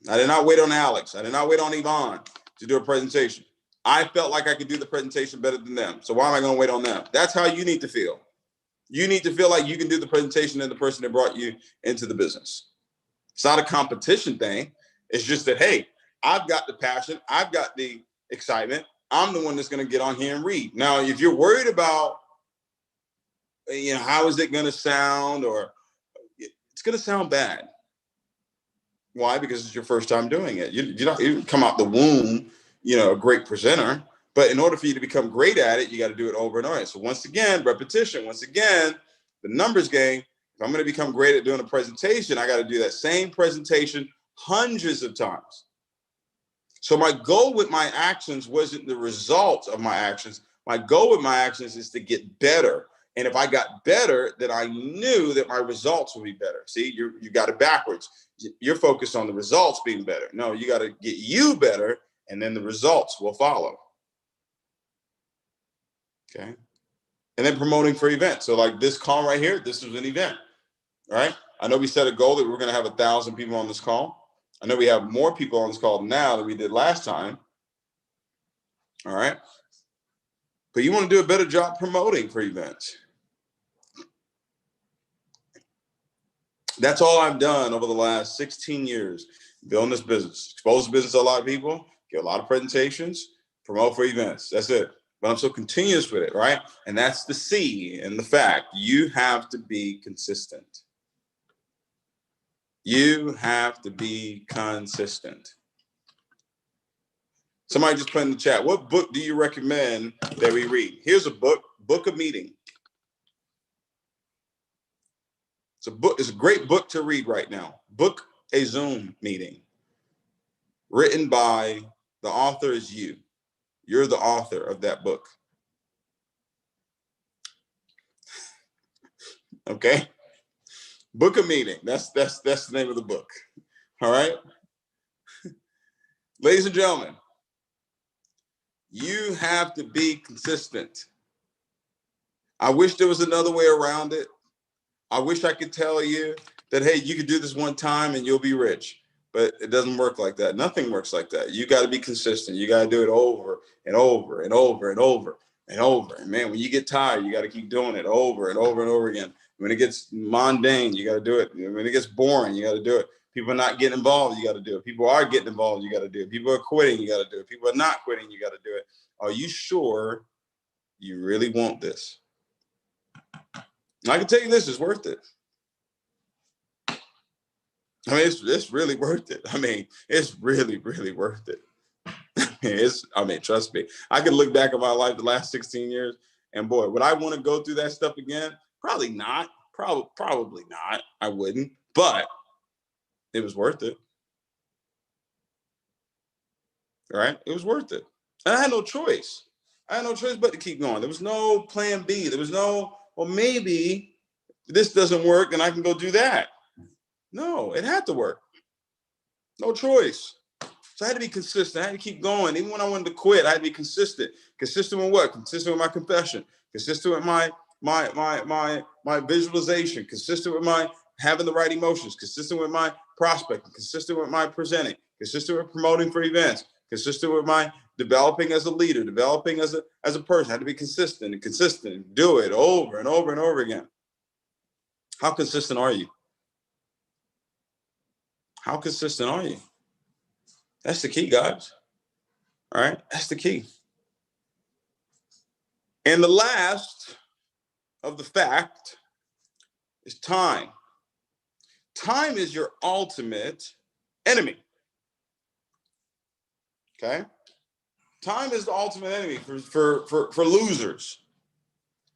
I did not wait on Alex. I did not wait on Yvonne to do a presentation. I felt like I could do the presentation better than them. So why am I going to wait on them? That's how you need to feel. You need to feel like you can do the presentation than the person that brought you into the business. It's not a competition thing. It's just that, hey, I've got the passion. I've got the excitement. I'm the one that's going to get on here and read. Now, if you're worried about, how is it going to sound, or it's going to sound bad. Why? Because it's your first time doing it. You come out the womb, a great presenter. But in order for you to become great at it, you got to do it over and over. So once again, repetition. Once again, the numbers game. If I'm going to become great at doing a presentation, I got to do that same presentation hundreds of times. So my goal with my actions wasn't the result of my actions. My goal with my actions is to get better. And if I got better, then I knew that my results would be better. See, you got it backwards. You're focused on the results being better. No, you got to get you better, and then the results will follow. Okay. And then promoting for events. So like this call right here, this was an event, right? I know we set a goal that we're going to have 1,000 people on this call. I know we have more people on this call now than we did last time. All right. But you want to do a better job promoting for events. That's all I've done over the last 16 years, building this business, expose the business to a lot of people, get a lot of presentations, promote for events. That's it. But I'm so continuous with it, right? And that's the C and the fact. You have to be consistent. You have to be consistent. Somebody just put in the chat, what book do you recommend that we read? Here's a book of meeting. It's a great book to read right now. Book a Zoom meeting. Written by, the author is you. You're the author of that book. Okay? Book a meeting. That's the name of the book. All right? Ladies and gentlemen, you have to be consistent. I wish there was another way around it. I wish I could tell you that, hey, you could do this one time and you'll be rich. But it doesn't work like that. Nothing works like that. You got to be consistent. You got to do it over and over and over and over and over. And man, when you get tired, you got to keep doing it over and over and over again. When it gets mundane, you got to do it. When it gets boring, you got to do it. People are not getting involved, you got to do it. People are getting involved, you got to do it. People are quitting, you got to do it. People are not quitting, you got to do it. Are you sure you really want this? I can tell you this is worth it. I mean, it's really worth it. I mean, it's really, really worth it. Trust me. I can look back at my life the last 16 years, and boy, would I want to go through that stuff again? Probably not. Probably not. I wouldn't. But it was worth it. All right? It was worth it. And I had no choice. I had no choice but to keep going. There was no plan B. There was no, well, maybe this doesn't work and I can go do that. No, it had to work. No choice. So I had to be consistent. I had to keep going. Even when I wanted to quit, I had to be consistent. Consistent with what? Consistent with my confession. Consistent with my visualization. Consistent with my having the right emotions. Consistent with my prospecting. Consistent with my presenting. Consistent with promoting for events. Consistent with my developing as a leader. Developing as a person. I had to be consistent and consistent. Do it over and over and over again. How consistent are you? How consistent are you? That's the key, guys. All right, that's the key. And the last of the fact is time. Time is your ultimate enemy. Okay? Time is the ultimate enemy for losers.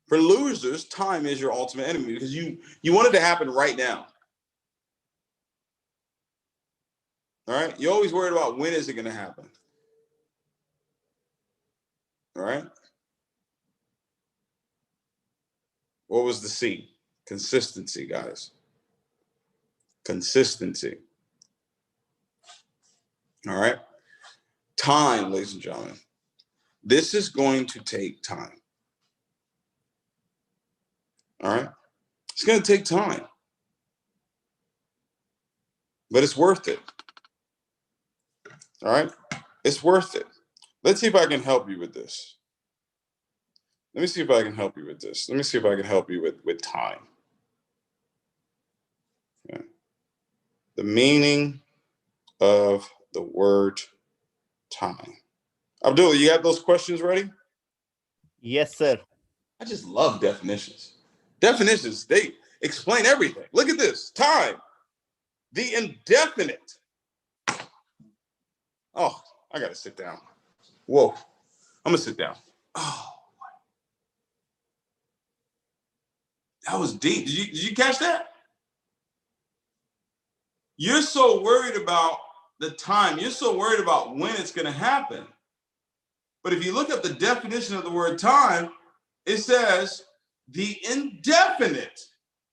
For losers, time is your ultimate enemy because you want it to happen right now. All right. You're always worried about when is it going to happen. All right. What was the C? Consistency, guys. Consistency. All right. Time, ladies and gentlemen. This is going to take time. All right. It's going to take time, but it's worth it. All right. It's worth it. Let's see if I can help you with this. Let me see if I can help you with this. Let me see if I can help you with time. Okay. The meaning of the word time. Abdullah, you got those questions ready? Yes, sir. I just love definitions. Definitions, they explain everything. Look at this. Time, the indefinite. Oh, I got to sit down. Whoa. I'm going to sit down. Oh, that was deep. Did you catch that? You're so worried about the time. You're so worried about when it's going to happen. But if you look at the definition of the word time, it says the indefinite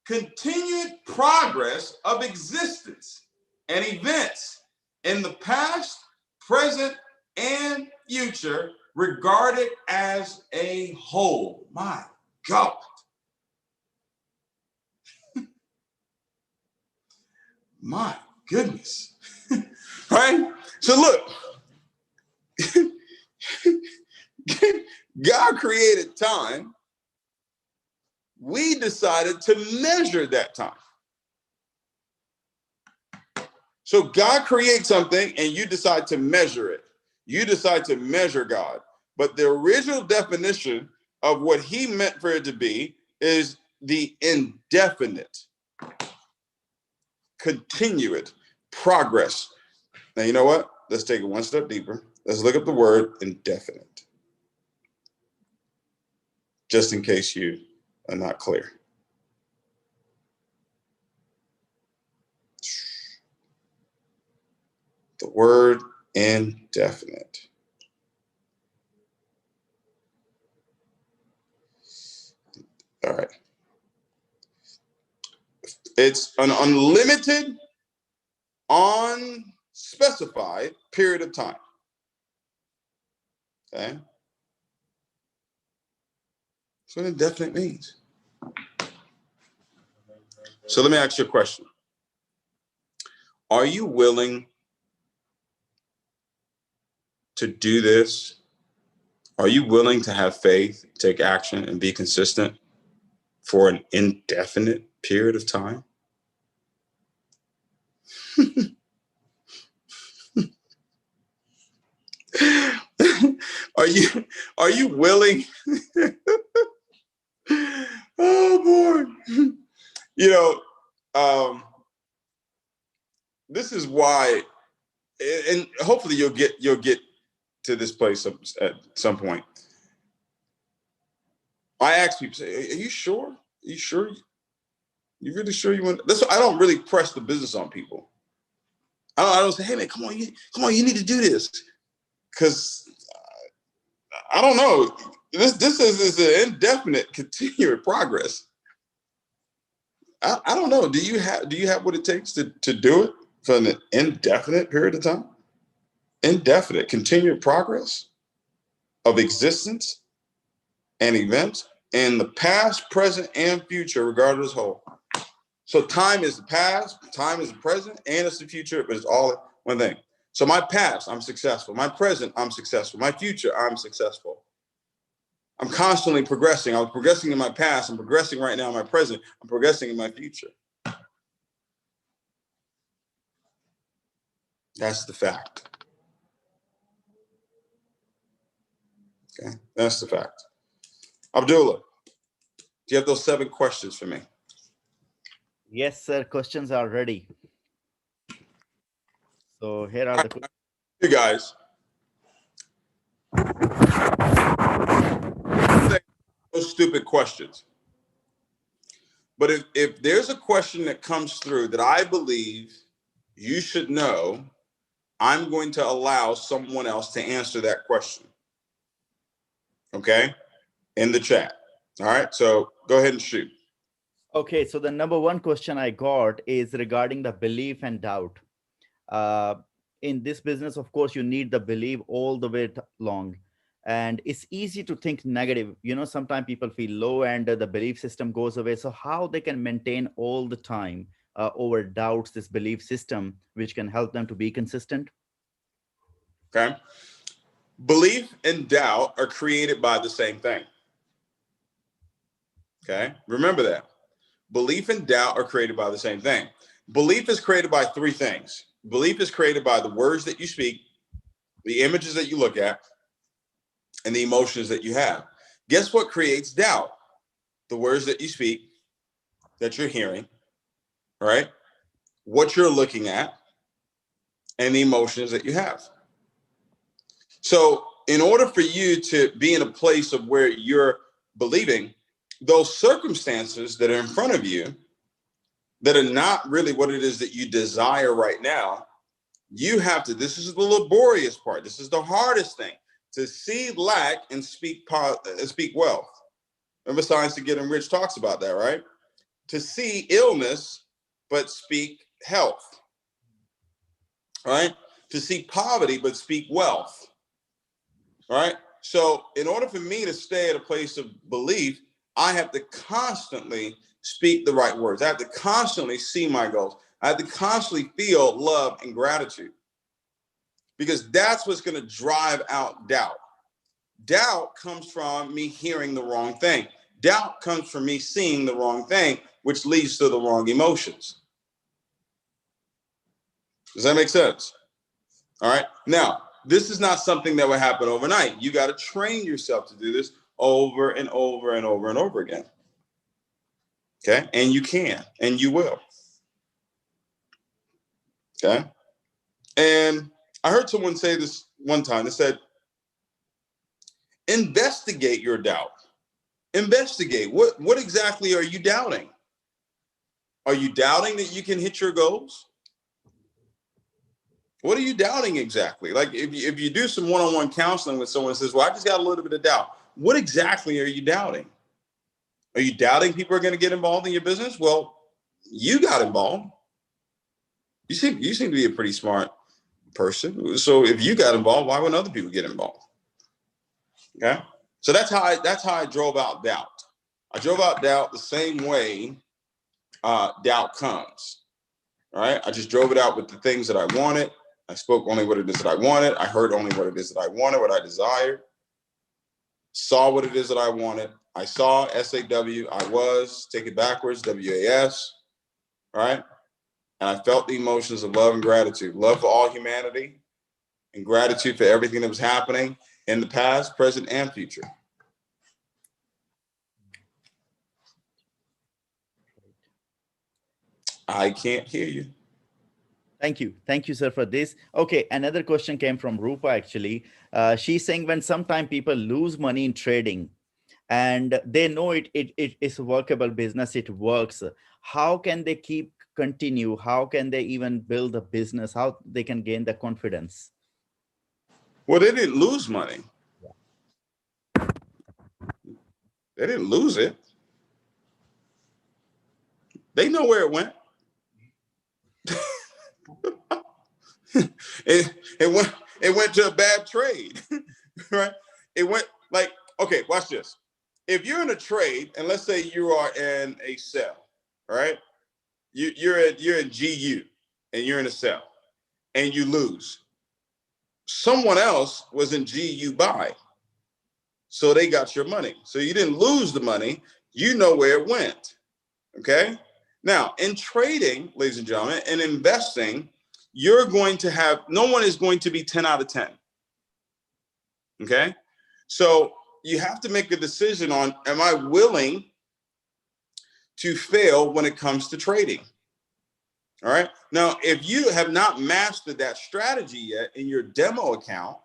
continued progress of existence and events in the past, present, and future regarded as a whole. My God. My goodness. Right? So look, God created time. We decided to measure that time. So God creates something and you decide to measure it. You decide to measure God. But the original definition of what he meant for it to be is the indefinite, continued progress. Now, you know what? Let's take it one step deeper. Let's look up the word indefinite, just in case you are not clear. The word indefinite. All right. It's an unlimited, unspecified period of time. Okay. That's what indefinite means. So let me ask you a question. Are you willing to do this? Are you willing to have faith, take action, and be consistent for an indefinite period of time? Are you willing? Oh boy. You know, this is why, and hopefully you'll get to this place at some point. I ask people, say, are you sure? Are you sure? You really sure you want? That's why I don't really press the business on people. I don't say, hey man, come on, you need to do this, because I don't know. This is an indefinite, continuous progress. I don't know. Do you have what it takes to do it for an indefinite period of time? Indefinite, continued progress of existence and events in the past, present, and future, regardless whole. So time is the past, time is the present, and it's the future, but it's all one thing. So my past, I'm successful. My present, I'm successful. My future, I'm successful. I'm constantly progressing. I was progressing in my past. I'm progressing right now in my present. I'm progressing in my future. That's the fact. Okay, that's the fact. Abdullah, do you have those 7 questions for me? Yes, sir. Questions are ready. So here are the questions. You guys, those stupid questions. But if there's a question that comes through that I believe you should know, I'm going to allow someone else to answer that question. Okay? In the chat. All right. So go ahead and shoot. Okay, so the number one question I got is regarding the belief and doubt. Uh, in this business, of course, you need the belief all the way long. And it's easy to think negative. Sometimes people feel low and the belief system goes away. So, how they can maintain all the time over doubts this belief system, which can help them to be consistent? Okay. Belief and doubt are created by the same thing. Okay. Remember that. Belief and doubt are created by the same thing. Belief is created by three things. Belief is created by the words that you speak, the images that you look at, and the emotions that you have. Guess what creates doubt? The words that you speak, that you're hearing, right? What you're looking at, and the emotions that you have. So, in order for you to be in a place of where you're believing, those circumstances that are in front of you that are not really what it is that you desire right now, you have to, this is the laborious part. This is the hardest thing, to see lack and speak wealth. Remember, Science to Get Rich talks about that, right? To see illness, but speak health, right? To see poverty, but speak wealth, right? So in order for me to stay at a place of belief, I have to constantly speak the right words. I have to constantly see my goals. I have to constantly feel love and gratitude, because that's what's going to drive out doubt. Doubt comes from me hearing the wrong thing. Doubt comes from me seeing the wrong thing, which leads to the wrong emotions. Does that make sense? All right. Now, this is not something that will happen overnight. You got to train yourself to do this over and over and over and over again. Okay. And you can, and you will. Okay. And I heard someone say this one time. They said, investigate your doubt. Investigate. What exactly are you doubting? Are you doubting that you can hit your goals? What are you doubting exactly? Like if you do some one-on-one counseling with someone that says, well, I just got a little bit of doubt. What exactly are you doubting? Are you doubting people are going to get involved in your business? Well, you got involved. You seem to be a pretty smart person. So if you got involved, why wouldn't other people get involved? Okay. So that's how I drove out doubt. I drove out doubt the same way doubt comes. All right. I just drove it out with the things that I wanted. I spoke only what it is that I wanted. I heard only what it is that I wanted, what I desired. Saw what it is that I wanted. I saw SAW. I was, take it backwards, WAS. All right. And I felt the emotions of love and gratitude, love for all humanity, and gratitude for everything that was happening in the past, present, and future. I can't hear you. Thank you. Thank you, sir, for this. Okay, another question came from Rupa, actually. She's saying when sometimes people lose money in trading and they know it is a workable business, it works. How can they continue? How can they even build a business? How they can gain the confidence? Well, they didn't lose money. They didn't lose it. They know where it went. it went to a bad trade, right? It went like, okay, watch this. If you're in a trade, and let's say you are in a sell, right? You're in GU and you're in a sell and you lose. Someone else was in GU buy, so they got your money. So you didn't lose the money. You know where it went. Okay. Now, in trading, ladies and gentlemen, in investing, you're going to have, no one is going to be 10 out of 10. Okay. So you have to make a decision on, am I willing to fail when it comes to trading? All right. Now, if you have not mastered that strategy yet in your demo account,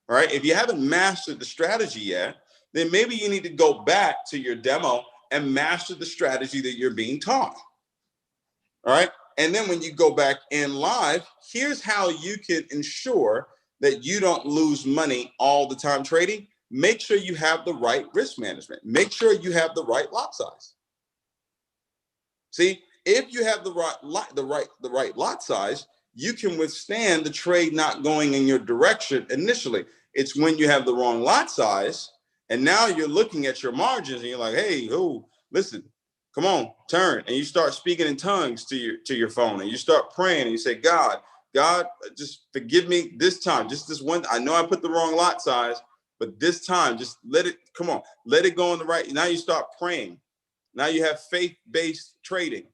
all right, if you haven't mastered the strategy yet, then maybe you need to go back to your demo and master the strategy that you're being taught. All right. And then when you go back in live, here's how you can ensure that you don't lose money all the time trading. Make sure you have the right risk management. Make sure you have the right lot size. See, if you have the right lot size, you can withstand the trade not going in your direction initially. It's when you have the wrong lot size, and now you're looking at your margins and you're like, hey, oh, listen, come on, turn. And you start speaking in tongues to your phone, and you start praying and you say, God, just forgive me this time. Just this one. I know I put the wrong lot size, but this time, just let it, come on, let it go in the right. Now you start praying. Now you have faith-based trading.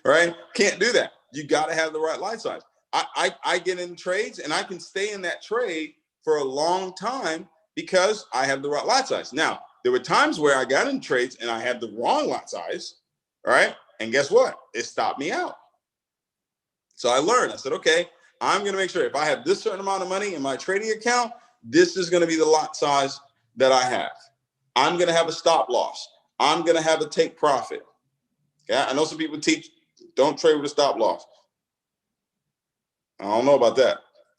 Right? Can't do that. You got to have the right lot size. I get in trades and I can stay in that trade for a long time because I have the right lot size. Now, there were times where I got in trades and I had the wrong lot size, right? And guess what? It stopped me out. So I learned. I said, okay, I'm going to make sure if I have this certain amount of money in my trading account, this is going to be the lot size that I have. I'm going to have a stop loss. I'm going to have a take profit. Yeah, I know some people teach don't trade with a stop loss. I don't know about that,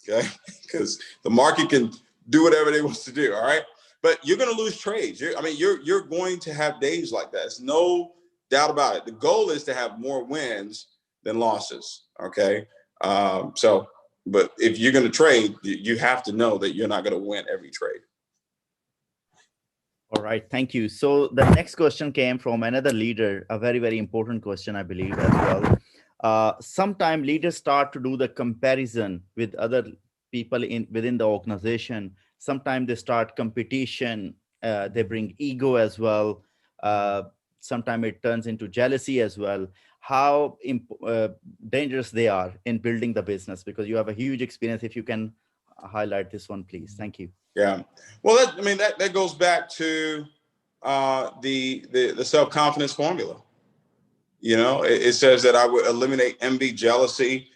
okay? Because the market can do whatever they want to do, all right? But you're going to lose trades. You're going to have days like that. There's no doubt about it. The goal is to have more wins than losses, okay? But if you're going to trade, you have to know that you're not going to win every trade. All right, thank you. So the next question came from another leader, a very, very important question, I believe, as well. Sometimes leaders start to do the comparison with other people within the organization. Sometimes they start competition. They bring ego as well. Sometimes it turns into jealousy as well. How dangerous they are in building the business, because you have a huge experience. If you can highlight this one, please. Thank you. Yeah. Well, that goes back to the self-confidence formula. You know, it says that I would eliminate envy, jealousy,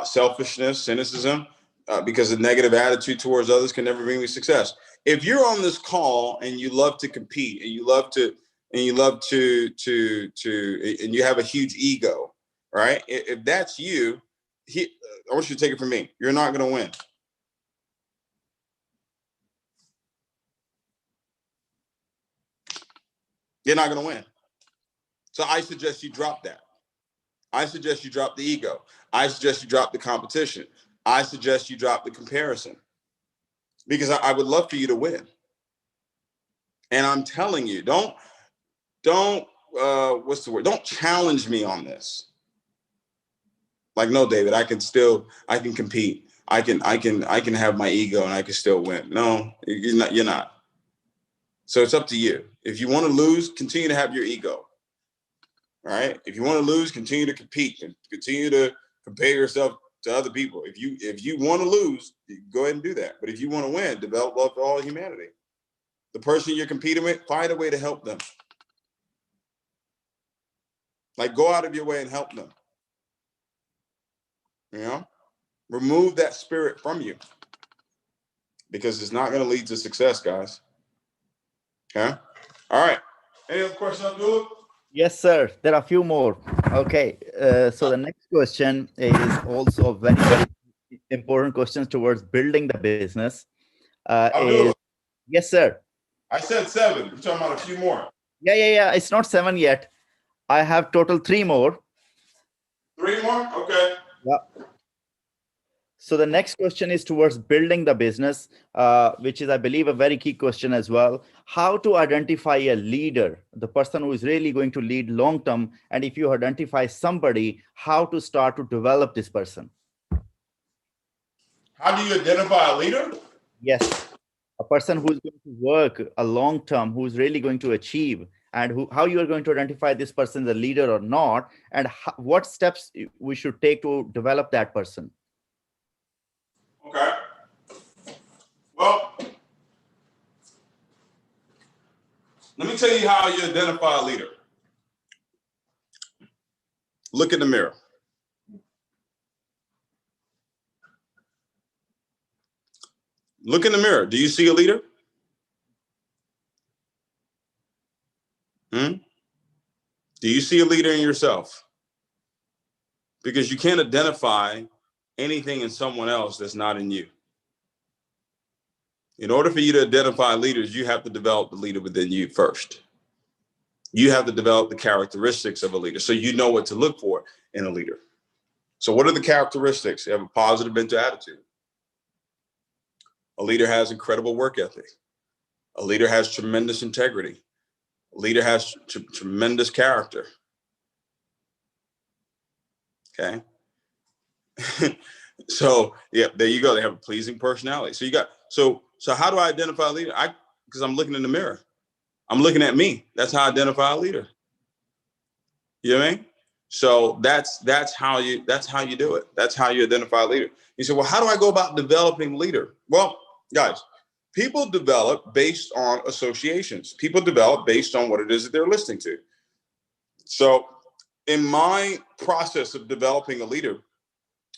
selfishness, cynicism, because a negative attitude towards others can never bring me success. If you're on this call and you love to compete and you have a huge ego, right? If that's you, I want you to take it from me. You're not going to win. You're not going to win. So I suggest you drop that. I suggest you drop the ego. I suggest you drop the competition. I suggest you drop the comparison, because I would love for you to win. And I'm telling you, don't what's the word? Don't challenge me on this. Like, no, David, I can compete. I can have my ego and I can still win. No, you're not. So it's up to you. If you want to lose, continue to have your ego. All right. If you want to lose, continue to compete and continue to compare yourself to other people. If you want to lose, go ahead and do that. But if you want to win, develop love for all humanity. The person you're competing with, find a way to help them. Like, go out of your way and help them. You know, remove that spirit from you, because it's not going to lead to success, guys. Okay. All right. Any other questions, Abdullah? Yes, sir. There are a few more. Okay. So the next question is also a very, very important question towards building the business. Yes, sir. I said 7. We're talking about a few more. Yeah. It's not 7 yet. I have total 3 more. 3 more? Okay. Yeah. So the next question is towards building the business, which is, I believe, a very key question as well. How to identify a leader, the person who is really going to lead long term, and if you identify somebody, how to start to develop this person. How do you identify a leader? Yes, a person who is going to work a long term, who is really going to achieve, and how you are going to identify this person as a leader or not, and what steps we should take to develop that person. Okay. Well, let me tell you how you identify a leader. Look in the mirror. Look in the mirror. Do you see a leader? Do you see a leader in yourself? Because you can't identify anything in someone else that's not in you. In order for you to identify leaders, you have to develop the leader within you first. You have to develop the characteristics of a leader so you know what to look for in a leader. So what are the characteristics? You have a positive mental attitude. A leader has incredible work ethic. A leader has tremendous integrity. A leader has tremendous character. Okay. So yeah, there you go. They have a pleasing personality. So you got, so how do I identify a leader? Because I'm looking in the mirror. I'm looking at me. That's how I identify a leader. You know what I mean? So that's how you do it. That's how you identify a leader. You say, well, how do I go about developing a leader? Well, guys, people develop based on associations. People develop based on what it is that they're listening to. So in my process of developing a leader,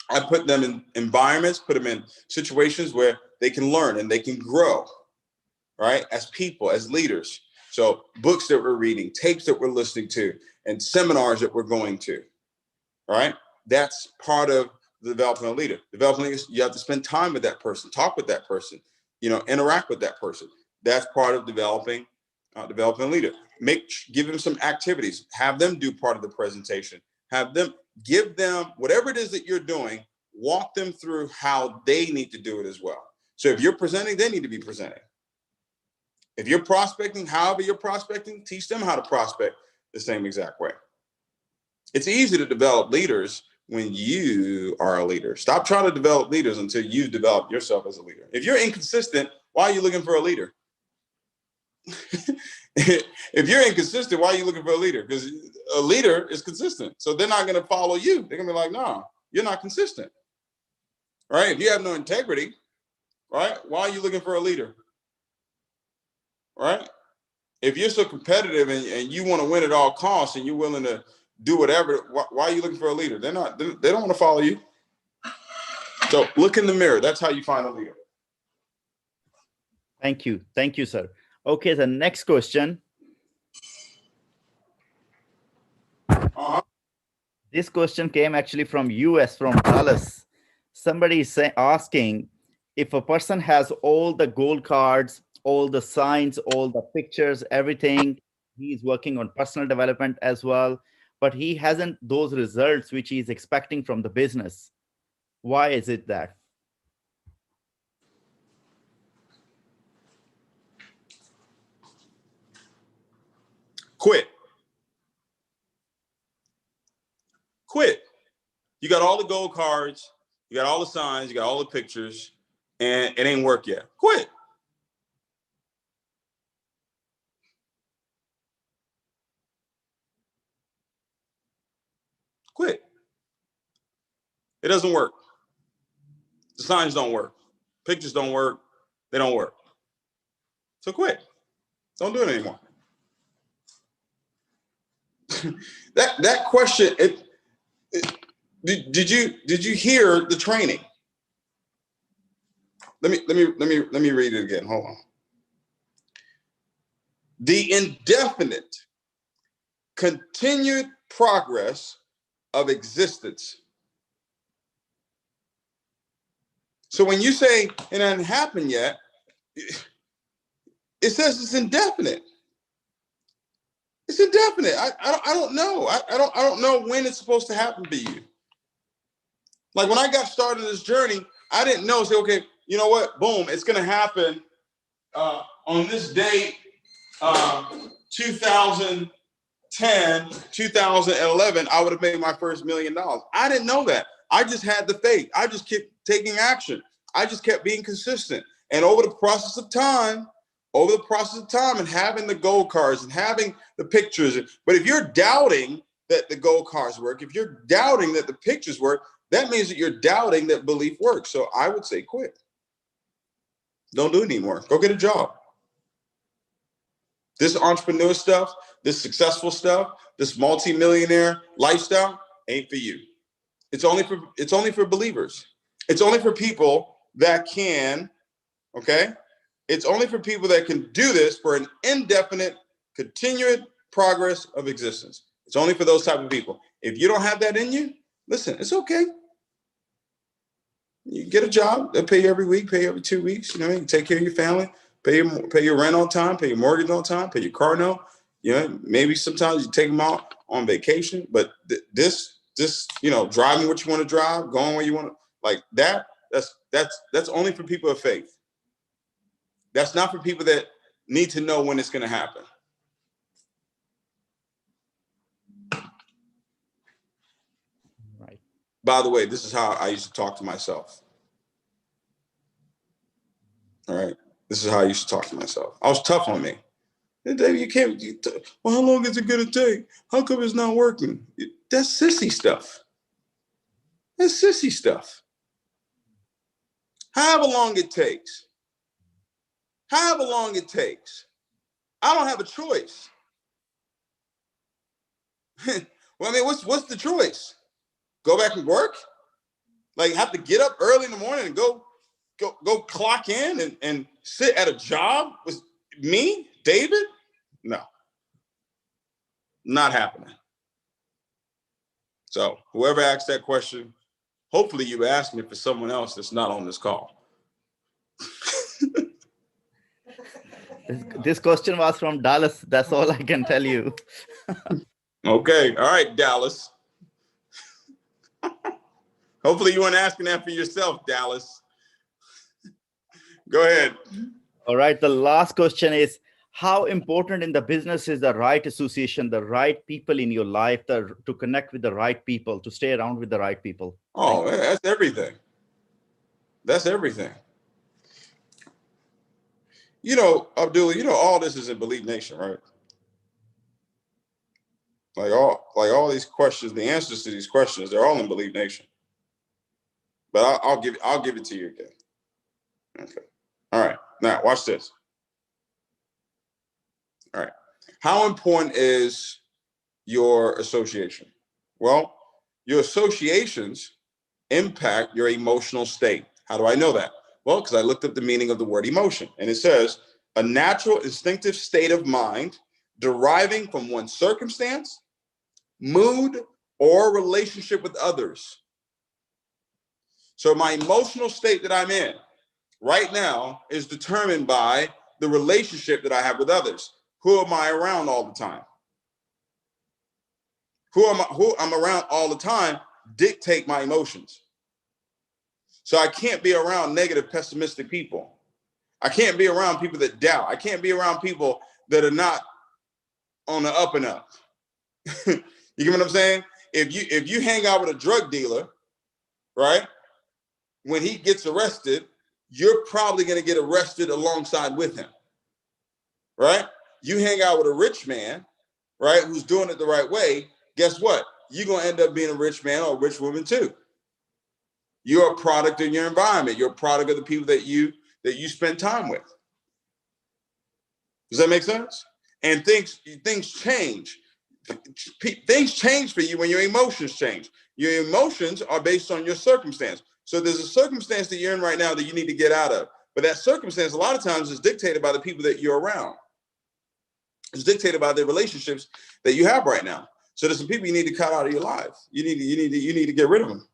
I put them in environments, put them in situations where they can learn and they can grow, right? As people, as leaders. So books that we're reading, tapes that we're listening to, and seminars that we're going to, right? That's part of the developing a leader. Developing leaders, you have to spend time with that person, talk with that person, interact with that person. That's part of developing a leader. Give them some activities, have them do part of the presentation, give them whatever it is that you're doing, walk them through how they need to do it as well. So if you're presenting, they need to be presenting. If you're prospecting, however you're prospecting, teach them how to prospect the same exact way. It's easy to develop leaders when you are a leader. Stop trying to develop leaders until you've developed yourself as a leader. If you're inconsistent, why are you looking for a leader? If you're inconsistent, why are you looking for a leader? Because a leader is consistent. So they're not going to follow you. They're going to be like, no, you're not consistent. Right? If you have no integrity, right? Why are you looking for a leader? Right? If you're so competitive and you want to win at all costs and you're willing to do whatever, why are you looking for a leader? They don't want to follow you. So look in the mirror. That's how you find a leader. Thank you, sir. Okay, the next question. This question came actually from US, from Dallas. Somebody is asking, if a person has all the gold cards, all the signs, all the pictures, everything, he's working on personal development as well, but he hasn't those results which he's expecting from the business. Why is it that? Quit. You got all the gold cards, you got all the signs, you got all the pictures, and it ain't work yet. Quit. Quit. It doesn't work. The signs don't work. Pictures don't work. They don't work. So quit. Don't do it anymore. that question, did you hear the training? Let me read it again. Hold on. The indefinite continued progress of existence. So when you say it hasn't happened yet, it says it's indefinite. It's indefinite. I don't know. I don't know when it's supposed to happen to you. Like when I got started this journey, I didn't know. Say, okay, you know what? Boom, it's going to happen on this date, 2010, 2011. I would have made my first $1 million. I didn't know that. I just had the faith. I just kept taking action. I just kept being consistent. And over the process of time, and having the gold cards and having the pictures, but if you're doubting that the gold cards work, if you're doubting that the pictures work, that means that you're doubting that belief works. So I would say quit. Don't do it anymore. Go get a job. This entrepreneur stuff, this successful stuff, this multi-millionaire lifestyle ain't for you. It's only for believers. It's only for people that can, okay? It's only for people that can do this for an indefinite, continued progress of existence. It's only for those type of people. If you don't have that in you, listen, it's okay. You get a job, they'll pay you every week, pay you every 2 weeks. You know, you can take care of your family, pay your rent on time, pay your mortgage on time, pay your car note. You know, maybe sometimes you take them out on vacation, but this, you know, driving what you want to drive, going where you want to, like that's only for people of faith. That's not for people that need to know when it's going to happen. Right. By the way, this is how I used to talk to myself. All right. This is how I used to talk to myself. I was tough on me. Hey, David, you can't, well, how long is it going to take? How come it's not working? That's sissy stuff. That's sissy stuff. However long it takes. However long it takes. I don't have a choice. Well, I mean, what's the choice? Go back and work? Like, have to get up early in the morning and go clock in and sit at a job with me, David? No, not happening. So whoever asked that question, hopefully you were asking it for someone else that's not on this call. This question was from Dallas. That's all I can tell you. Okay. All right, Dallas. Hopefully you weren't asking that for yourself, Dallas. Go ahead. All right. The last question is, how important in the business is the right association, the right people in your life, to connect with the right people, to stay around with the right people? Oh, that's everything. That's everything. You know, Abdullah, you know, all this is in Believe Nation, right? Like all these questions, the answers to these questions, they're all in Believe Nation. But I'll give it to you again. Okay. All right. Now watch this. All right. How important is your association? Well, your associations impact your emotional state. How do I know that? Well, because I looked up the meaning of the word emotion, and it says a natural instinctive state of mind deriving from one's circumstance, mood, or relationship with others. So my emotional state that I'm in right now is determined by the relationship that I have with others. Who am I around all the time? Who I'm around all the time dictate my emotions. So I can't be around negative, pessimistic people. I can't be around people that doubt. I can't be around people that are not on the up and up. You get what I'm saying? If you hang out with a drug dealer, right, when he gets arrested, you're probably going to get arrested alongside with him, right? You hang out with a rich man, right, who's doing it the right way, guess what? You're going to end up being a rich man or a rich woman too. You're a product of your environment. You're a product of the people that you spend time with. Does that make sense? And things change. Things change for you when your emotions change. Your emotions are based on your circumstance. So there's a circumstance that you're in right now that you need to get out of. But that circumstance, a lot of times, is dictated by the people that you're around. It's dictated by the relationships that you have right now. So there's some people you need to cut out of your lives. You need to get rid of them.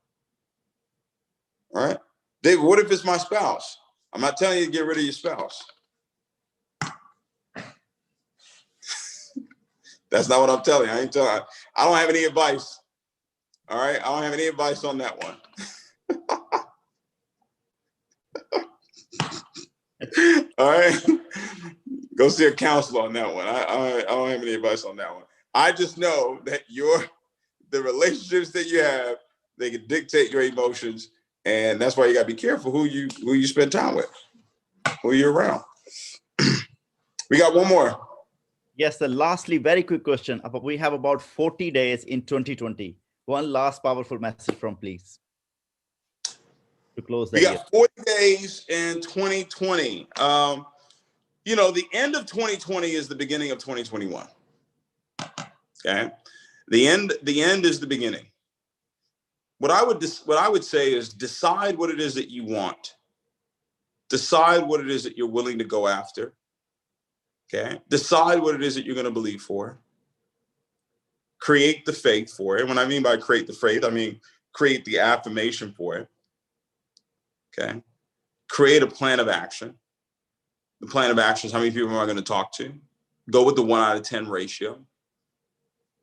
All right, David. What if it's my spouse? I'm not telling you to get rid of your spouse. That's not what I'm telling you. I don't have any advice. All right, I don't have any advice on that one. All right, go see a counselor on that one. I don't have any advice on that one. I just know that the relationships that you have, they can dictate your emotions, and that's why you gotta be careful who you spend time with, who you're around. We got one more. Yes, and lastly, very quick question. We have about 40 days in 2020. One last powerful message from, please, to close the We year. got 40 days in 2020. You know, the end of 2020 is the beginning of 2021. Okay, the end is the beginning. What I would say is decide what it is that you want. Decide what it is that you're willing to go after. Okay, decide what it is that you're going to believe for. create the faith for it. When I mean by create the faith, I mean create the affirmation for it. Okay. Create a plan of action. The plan of action is how many people am I going to talk to? Go with the 1 out of 10 ratio.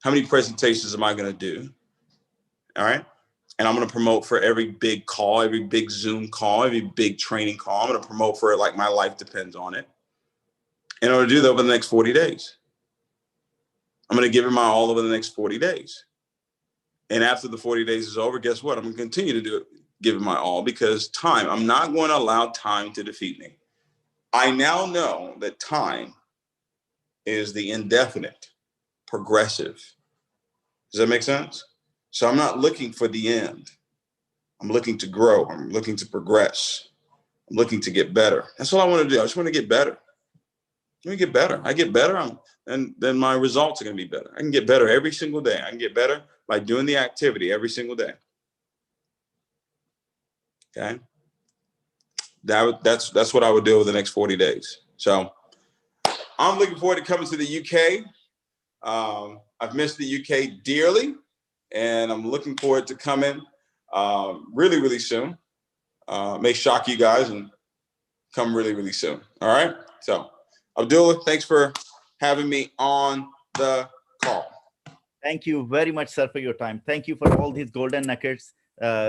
How many presentations am I going to do? All right. And I'm going to promote for every big call, every big Zoom call, every big training call. I'm going to promote for it like my life depends on it. In order to do that over the next 40 days. I'm going to give it my all over the next 40 days. And after the 40 days is over, guess what? I'm going to continue to do it, give it my all, because I'm not going to allow time to defeat me. I now know that time is the indefinite, progressive. Does that make sense? So I'm not looking for the end. I'm looking to grow. I'm looking to progress. I'm looking to get better. That's all I want to do. I just want to get better. Let me get better. I get better, and then my results are going to be better. I can get better every single day. I can get better by doing the activity every single day. Okay. That's what I would do over the next 40 days. So I'm looking forward to coming to the UK. I've missed the UK dearly, and I'm looking forward to coming really, really soon. May shock you guys and come really, really soon. All right. So Abdullah, thanks for having me on the call. Thank you very much, sir, for your time. Thank you for all these golden nuggets.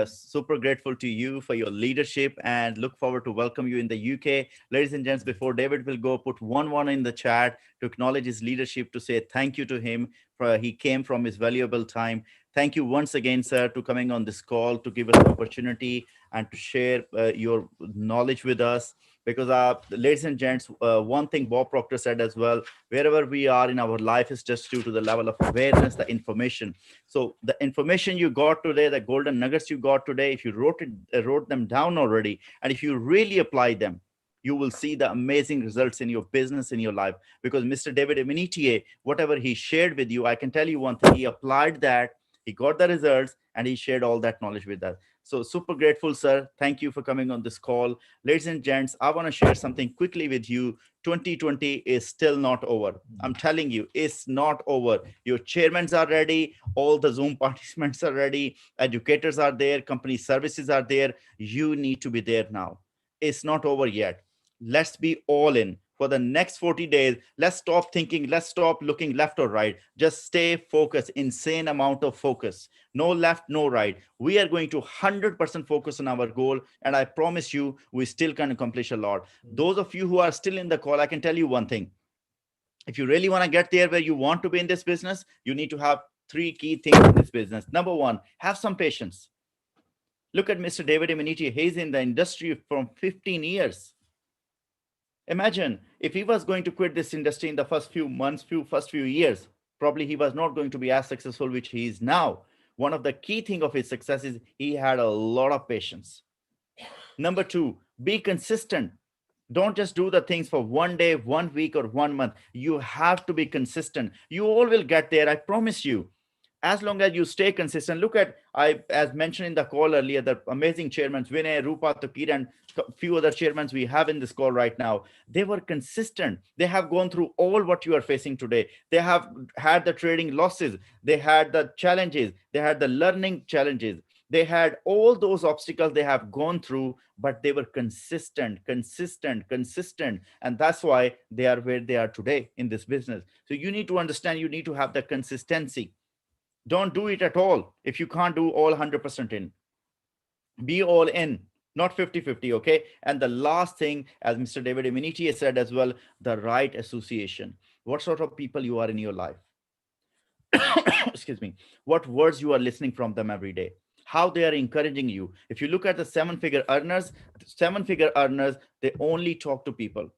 Super grateful to you for your leadership and look forward to welcome you in the UK. Ladies and gents, before David will go, put one in the chat to acknowledge his leadership, to say thank you to him for he came from his valuable time. Thank you once again, sir, to coming on this call, to give us an opportunity and to share your knowledge with us. Because, ladies and gents, one thing Bob Proctor said as well, wherever we are in our life is just due to the level of awareness, the information. So the information you got today, the golden nuggets you got today, if you wrote them down already, and if you really apply them, you will see the amazing results in your business, in your life. Because Mr. David Imonitie, whatever he shared with you, I can tell you one thing, he applied that, he got the results, and he shared all that knowledge with us. So super grateful, sir. Thank you for coming on this call. Ladies and gents, I want to share something quickly with you. 2020 is still not over. I'm telling you, it's not over. Your chairmans are ready. All the Zoom participants are ready. Educators are there. Company services are there. You need to be there now. It's not over yet. Let's be all in. For the next 40 days, let's stop thinking, let's stop looking left or right. Just stay focused, insane amount of focus. No left, no right. We are going to 100% focus on our goal. And I promise you, we still can accomplish a lot. Those of you who are still in the call, I can tell you one thing. If you really want to get there where you want to be in this business, you need to have 3 key things in this business. Number 1, have some patience. Look at Mr. David Imonitie. He's in the industry from 15 years. Imagine if he was going to quit this industry in the first few months, first few years, probably he was not going to be as successful, which he is now. One of the key things of his success is he had a lot of patience. Number 2, be consistent. Don't just do the things for 1 day, 1 week, or 1 month. You have to be consistent. You all will get there, I promise you. As long as you stay consistent. Look at, as mentioned in the call earlier, the amazing chairmen, Vinay, Rupa, Takir, and a few other chairmen we have in this call right now. They were consistent. They have gone through all what you are facing today. They have had the trading losses. They had the challenges. They had the learning challenges. They had all those obstacles they have gone through, but they were consistent. And that's why they are where they are today in this business. So you need to understand, you need to have the consistency. Don't do it at all if you can't do all 100% in. Be all in, not 50-50, okay? And the last thing, as Mr. David Imonitie said as well, the right association. What sort of people you are in your life? Excuse me. What words you are listening from them every day? How they are encouraging you. If you look at the 7-figure earners, they only talk to people.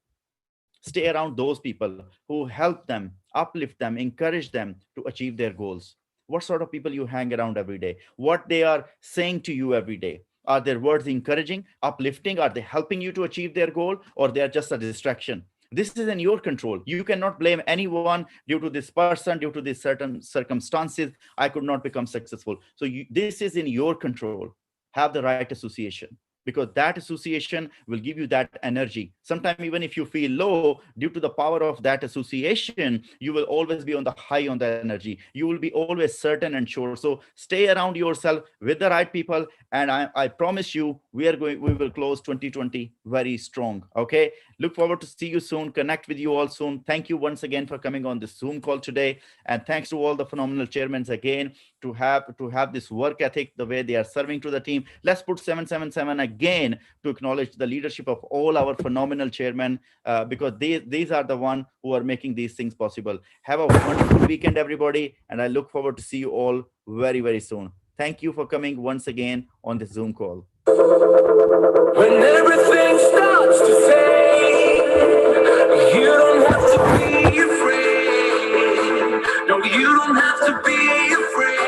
Stay around those people who help them, uplift them, encourage them to achieve their goals. What sort of people you hang around every day? What they are saying to you every day? Are their words encouraging, uplifting? Are they helping you to achieve their goal, or they are just a distraction? This is in your control. You cannot blame anyone due to this person, due to these certain circumstances. I could not become successful. So this is in your control. Have the right association. because that association will give you that energy. Sometimes even if you feel low, due to the power of that association, you will always be on the high on the energy. You will be always certain and sure. So stay around yourself with the right people, and I promise you we will close 2020 very strong. Okay, look forward to see you soon, connect with you all soon. Thank you once again for coming on this Zoom call today, and thanks to all the phenomenal chairmen again to have this work ethic the way they are serving to the team. Let's put 777 again to acknowledge the leadership of all our phenomenal chairmen, because these are the one who are making these things possible. Have a wonderful weekend, everybody, and I look forward to see you all very, very soon. Thank you for coming once again on this Zoom call. When everything starts to fade, you don't have to be afraid. No, you don't have to be afraid.